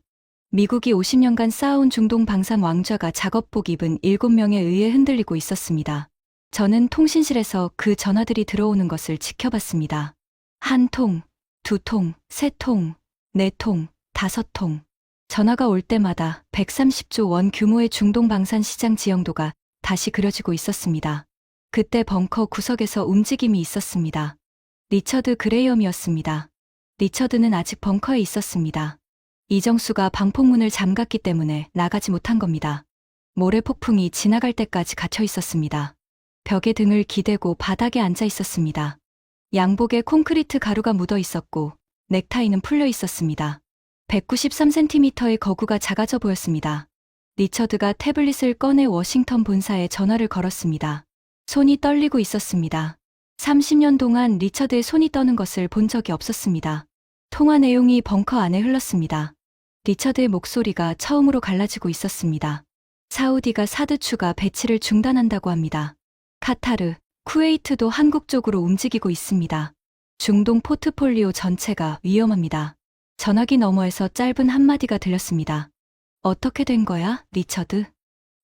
미국이 50년간 쌓아온 중동 방산 왕좌가 작업복 입은 7명에 의해 흔들리고 있었습니다. 저는 통신실에서 그 전화들이 들어오는 것을 지켜봤습니다. 1통, 2통, 3통, 4통, 5통. 전화가 올 때마다 130조 원 규모의 중동 방산 시장 지형도가 다시 그려지고 있었습니다. 그때 벙커 구석에서 움직임이 있었습니다. 리처드 그레이엄이었습니다. 리처드는 아직 벙커에 있었습니다. 이정수가 방폭문을 잠갔기 때문에 나가지 못한 겁니다. 모래 폭풍이 지나갈 때까지 갇혀 있었습니다. 벽에 등을 기대고 바닥에 앉아 있었습니다. 양복에 콘크리트 가루가 묻어 있었고 넥타이는 풀려 있었습니다. 193cm의 거구가 작아져 보였습니다. 리처드가 태블릿을 꺼내 워싱턴 본사에 전화를 걸었습니다. 손이 떨리고 있었습니다. 30년 동안 리처드의 손이 떠는 것을 본 적이 없었습니다. 통화 내용이 벙커 안에 흘렀습니다. 리처드의 목소리가 처음으로 갈라지고 있었습니다. 사우디가 사드 추가 배치를 중단한다고 합니다. 카타르, 쿠웨이트도 한국 쪽으로 움직이고 있습니다. 중동 포트폴리오 전체가 위험합니다. 전화기 너머에서 짧은 한마디가 들렸습니다. 어떻게 된 거야, 리처드?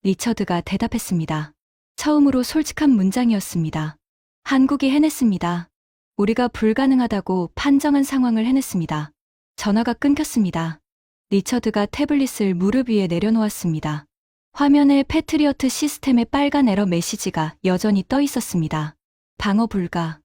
리처드가 대답했습니다. 처음으로 솔직한 문장이었습니다. 한국이 해냈습니다. 우리가 불가능하다고 판정한 상황을 해냈습니다. 전화가 끊겼습니다. 리처드가 태블릿을 무릎 위에 내려놓았습니다. 화면에 패트리어트 시스템의 빨간 에러 메시지가 여전히 떠 있었습니다. 방어 불가.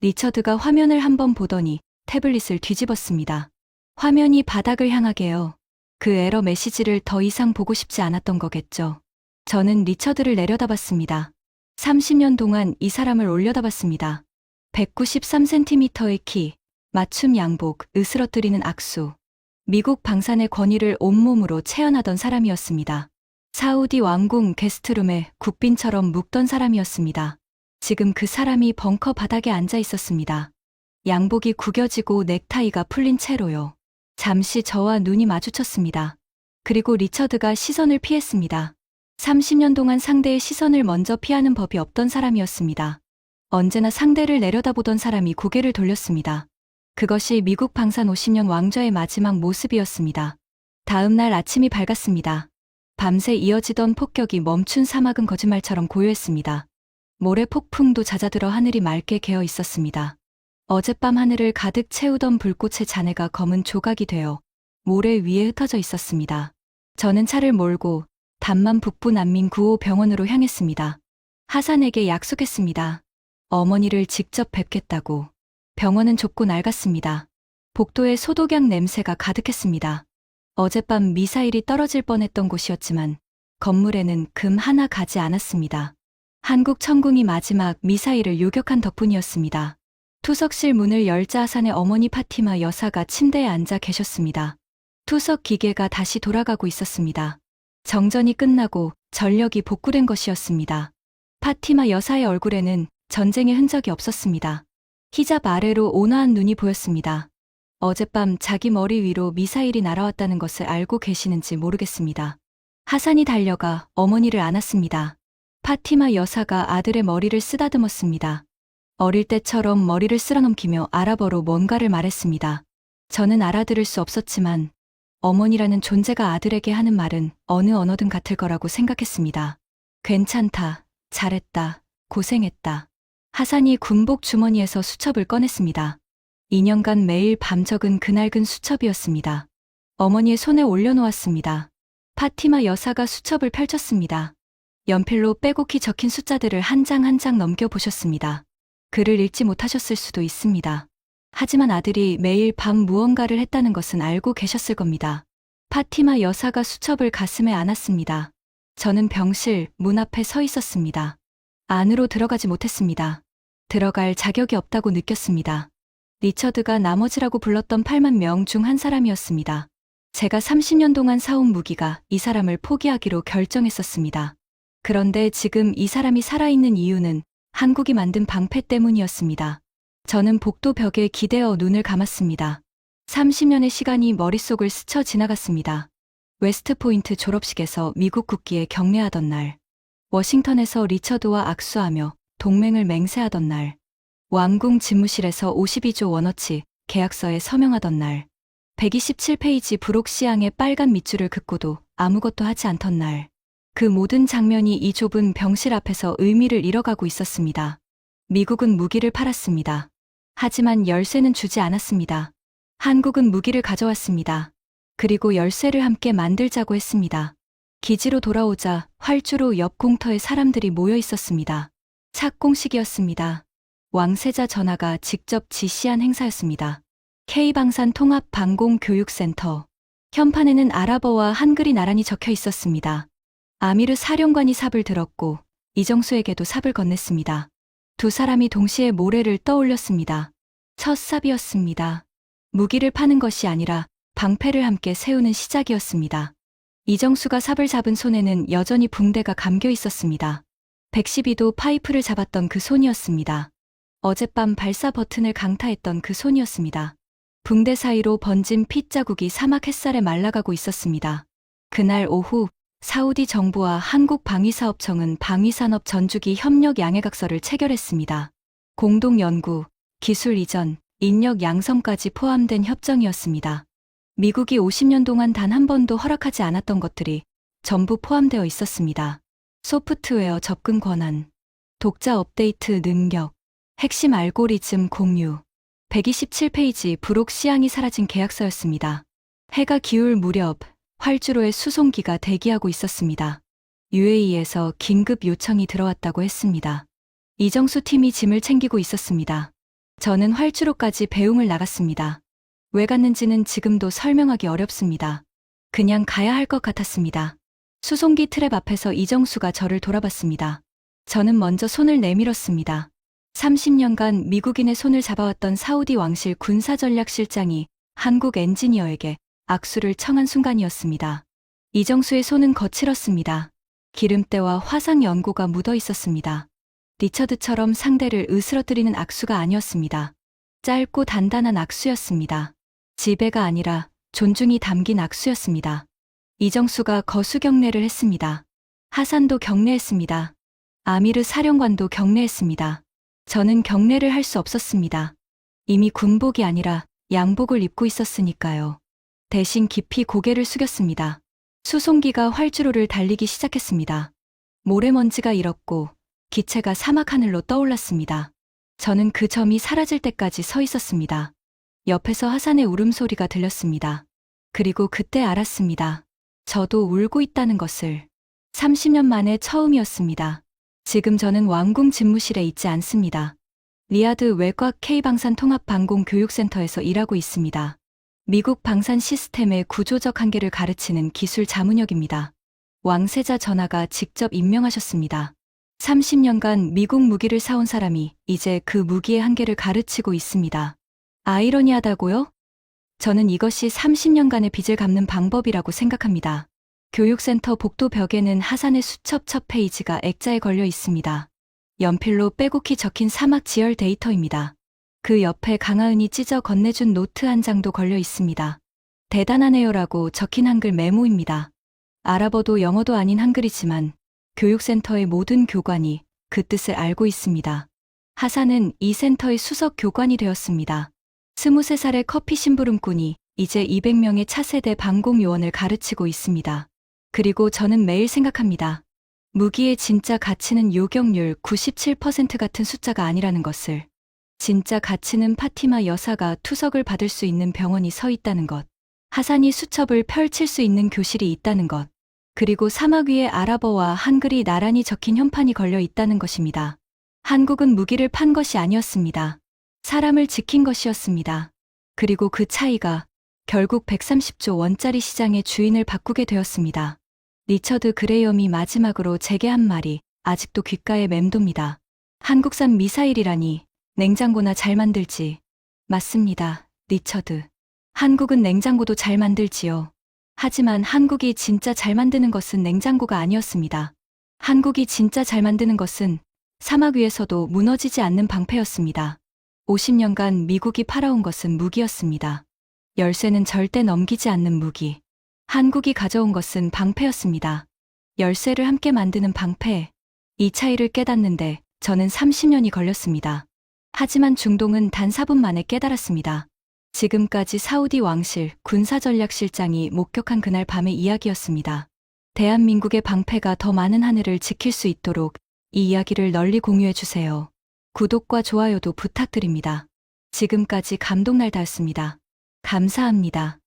리처드가 화면을 한번 보더니 태블릿을 뒤집었습니다. 화면이 바닥을 향하게요. 그 에러 메시지를 더 이상 보고 싶지 않았던 거겠죠. 저는 리처드를 내려다봤습니다. 30년 동안 이 사람을 올려다봤습니다. 193cm의 키, 맞춤 양복, 으스러뜨리는 악수. 미국 방산의 권위를 온몸으로 체현하던 사람이었습니다. 사우디 왕궁 게스트룸에 국빈처럼 묵던 사람이었습니다. 지금 그 사람이 벙커 바닥에 앉아 있었습니다. 양복이 구겨지고 넥타이가 풀린 채로요. 잠시 저와 눈이 마주쳤습니다. 그리고 리처드가 시선을 피했습니다. 30년 동안 상대의 시선을 먼저 피하는 법이 없던 사람이었습니다. 언제나 상대를 내려다보던 사람이 고개를 돌렸습니다. 그것이 미국 방산 50년 왕좌의 마지막 모습이었습니다. 다음 날 아침이 밝았습니다. 밤새 이어지던 폭격이 멈춘 사막은 거짓말처럼 고요했습니다. 모래 폭풍도 잦아들어 하늘이 맑게 개어 있었습니다. 어젯밤 하늘을 가득 채우던 불꽃의 잔해가 검은 조각이 되어 모래 위에 흩어져 있었습니다. 저는 차를 몰고 담만 북부 난민 9호 병원으로 향했습니다. 하산에게 약속했습니다. 어머니를 직접 뵙겠다고. 병원은 좁고 낡았습니다. 복도에 소독약 냄새가 가득했습니다. 어젯밤 미사일이 떨어질 뻔했던 곳이었지만 건물에는 금 하나 가지 않았습니다. 한국 천궁이 마지막 미사일을 요격한 덕분이었습니다. 투석실 문을 열자 하산의 어머니 파티마 여사가 침대에 앉아 계셨습니다. 투석 기계가 다시 돌아가고 있었습니다. 정전이 끝나고 전력이 복구된 것이었습니다. 파티마 여사의 얼굴에는 전쟁의 흔적이 없었습니다. 히잡 아래로 온화한 눈이 보였습니다. 어젯밤 자기 머리 위로 미사일이 날아왔다는 것을 알고 계시는지 모르겠습니다. 하산이 달려가 어머니를 안았습니다. 파티마 여사가 아들의 머리를 쓰다듬었습니다. 어릴 때처럼 머리를 쓸어넘기며 아랍어로 뭔가를 말했습니다. 저는 알아들을 수 없었지만 어머니라는 존재가 아들에게 하는 말은 어느 언어든 같을 거라고 생각했습니다. 괜찮다, 잘했다, 고생했다. 하산이 군복 주머니에서 수첩을 꺼냈습니다. 2년간 매일 밤 적은 그낡은 수첩이었습니다. 어머니의 손에 올려놓았습니다. 파티마 여사가 수첩을 펼쳤습니다. 연필로 빼곡히 적힌 숫자들을 한 장 한 장 넘겨보셨습니다. 글을 읽지 못하셨을 수도 있습니다. 하지만 아들이 매일 밤 무언가를 했다는 것은 알고 계셨을 겁니다. 파티마 여사가 수첩을 가슴에 안았습니다. 저는 병실 문 앞에 서 있었습니다. 안으로 들어가지 못했습니다. 들어갈 자격이 없다고 느꼈습니다. 리처드가 나머지라고 불렀던 8만 명 중 한 사람이었습니다. 제가 30년 동안 사온 무기가 이 사람을 포기하기로 결정했었습니다. 그런데 지금 이 사람이 살아있는 이유는 한국이 만든 방패 때문이었습니다. 저는 복도 벽에 기대어 눈을 감았습니다. 30년의 시간이 머릿속을 스쳐 지나갔습니다. 웨스트포인트 졸업식에서 미국 국기에 경례하던 날, 워싱턴에서 리처드와 악수하며 동맹을 맹세하던 날, 왕궁 집무실에서 52조 원어치 계약서에 서명하던 날, 127페이지 브록시앙의 빨간 밑줄을 긋고도 아무것도 하지 않던 날, 그 모든 장면이 이 좁은 병실 앞에서 의미를 잃어가고 있었습니다. 미국은 무기를 팔았습니다. 하지만 열쇠는 주지 않았습니다. 한국은 무기를 가져왔습니다. 그리고 열쇠를 함께 만들자고 했습니다. 기지로 돌아오자 활주로 옆 공터에 사람들이 모여 있었습니다. 착공식이었습니다. 왕세자 전하가 직접 지시한 행사였습니다. K방산 통합방공교육센터. 현판에는 아랍어와 한글이 나란히 적혀 있었습니다. 아미르 사령관이 삽을 들었고 이정수에게도 삽을 건넸습니다. 두 사람이 동시에 모래를 떠올렸습니다. 첫 삽이었습니다. 무기를 파는 것이 아니라 방패를 함께 세우는 시작이었습니다. 이정수가 삽을 잡은 손에는 여전히 붕대가 감겨 있었습니다. 112도 파이프를 잡았던 그 손이었습니다. 어젯밤 발사 버튼을 강타했던 그 손이었습니다. 붕대 사이로 번진 핏자국이 사막 햇살에 말라가고 있었습니다. 그날 오후 사우디 정부와 한국 방위사업청은 방위산업 전주기 협력 양해각서를 체결했습니다. 공동 연구, 기술 이전, 인력 양성까지 포함된 협정이었습니다. 미국이 50년 동안 단 한 번도 허락하지 않았던 것들이 전부 포함되어 있었습니다. 소프트웨어 접근 권한, 독자 업데이트 능력, 핵심 알고리즘 공유, 127페이지 브록시앙이 사라진 계약서였습니다. 해가 기울 무렵 활주로에 수송기가 대기하고 있었습니다. UAE에서 긴급 요청이 들어왔다고 했습니다. 이정수 팀이 짐을 챙기고 있었습니다. 저는 활주로까지 배웅을 나갔습니다. 왜 갔는지는 지금도 설명하기 어렵습니다. 그냥 가야 할 것 같았습니다. 수송기 트랩 앞에서 이정수가 저를 돌아봤습니다. 저는 먼저 손을 내밀었습니다. 30년간 미국인의 손을 잡아왔던 사우디 왕실 군사전략실장이 한국 엔지니어에게 악수를 청한 순간이었습니다. 이정수의 손은 거칠었습니다. 기름때와 화상 연고가 묻어 있었습니다. 리처드처럼 상대를 으스러뜨리는 악수가 아니었습니다. 짧고 단단한 악수였습니다. 지배가 아니라 존중이 담긴 악수였습니다. 이정수가 거수 경례를 했습니다. 하산도 경례했습니다. 아미르 사령관도 경례했습니다. 저는 경례를 할 수 없었습니다. 이미 군복이 아니라 양복을 입고 있었으니까요. 대신 깊이 고개를 숙였습니다. 수송기가 활주로를 달리기 시작했습니다. 모래먼지가 일었고 기체가 사막 하늘로 떠올랐습니다. 저는 그 점이 사라질 때까지 서 있었습니다. 옆에서 하산의 울음소리가 들렸습니다. 그리고 그때 알았습니다. 저도 울고 있다는 것을. 30년 만에 처음이었습니다. 지금 저는 왕궁 집무실에 있지 않습니다. 리야드 외곽 K방산 통합방공교육센터에서 일하고 있습니다. 미국 방산 시스템의 구조적 한계를 가르치는 기술 자문역입니다. 왕세자 전하가 직접 임명하셨습니다. 30년간 미국 무기를 사온 사람이 이제 그 무기의 한계를 가르치고 있습니다. 아이러니하다고요? 저는 이것이 30년간의 빚을 갚는 방법이라고 생각합니다. 교육센터 복도 벽에는 하산의 수첩 첫 페이지가 액자에 걸려 있습니다. 연필로 빼곡히 적힌 사막 지열 데이터입니다. 그 옆에 강하은이 찢어 건네준 노트 한 장도 걸려 있습니다. 대단하네요라고 적힌 한글 메모입니다. 아랍어도 영어도 아닌 한글이지만 교육센터의 모든 교관이 그 뜻을 알고 있습니다. 하산은 이 센터의 수석 교관이 되었습니다. 23살의 커피 심부름꾼이 이제 200명의 차세대 방공 요원을 가르치고 있습니다. 그리고 저는 매일 생각합니다. 무기의 진짜 가치는 요격률 97% 같은 숫자가 아니라는 것을. 진짜 가치는 파티마 여사가 투석을 받을 수 있는 병원이 서 있다는 것. 하산이 수첩을 펼칠 수 있는 교실이 있다는 것. 그리고 사막 위에 아랍어와 한글이 나란히 적힌 현판이 걸려 있다는 것입니다. 한국은 무기를 판 것이 아니었습니다. 사람을 지킨 것이었습니다. 그리고 그 차이가 결국 130조 원짜리 시장의 주인을 바꾸게 되었습니다. 리처드 그레이엄이 마지막으로 제게 한 말이 아직도 귓가에 맴돕니다. 한국산 미사일이라니 냉장고나 잘 만들지. 맞습니다, 리처드. 한국은 냉장고도 잘 만들지요. 하지만 한국이 진짜 잘 만드는 것은 냉장고가 아니었습니다. 한국이 진짜 잘 만드는 것은 사막 위에서도 무너지지 않는 방패였습니다. 50년간 미국이 팔아온 것은 무기였습니다. 열쇠는 절대 넘기지 않는 무기. 한국이 가져온 것은 방패였습니다. 열쇠를 함께 만드는 방패. 이 차이를 깨닫는데 저는 30년이 걸렸습니다. 하지만 중동은 단 4분 만에 깨달았습니다. 지금까지 사우디 왕실 군사전략실장이 목격한 그날 밤의 이야기였습니다. 대한민국의 방패가 더 많은 하늘을 지킬 수 있도록 이 이야기를 널리 공유해주세요. 구독과 좋아요도 부탁드립니다. 지금까지 감독날다였습니다. 감사합니다.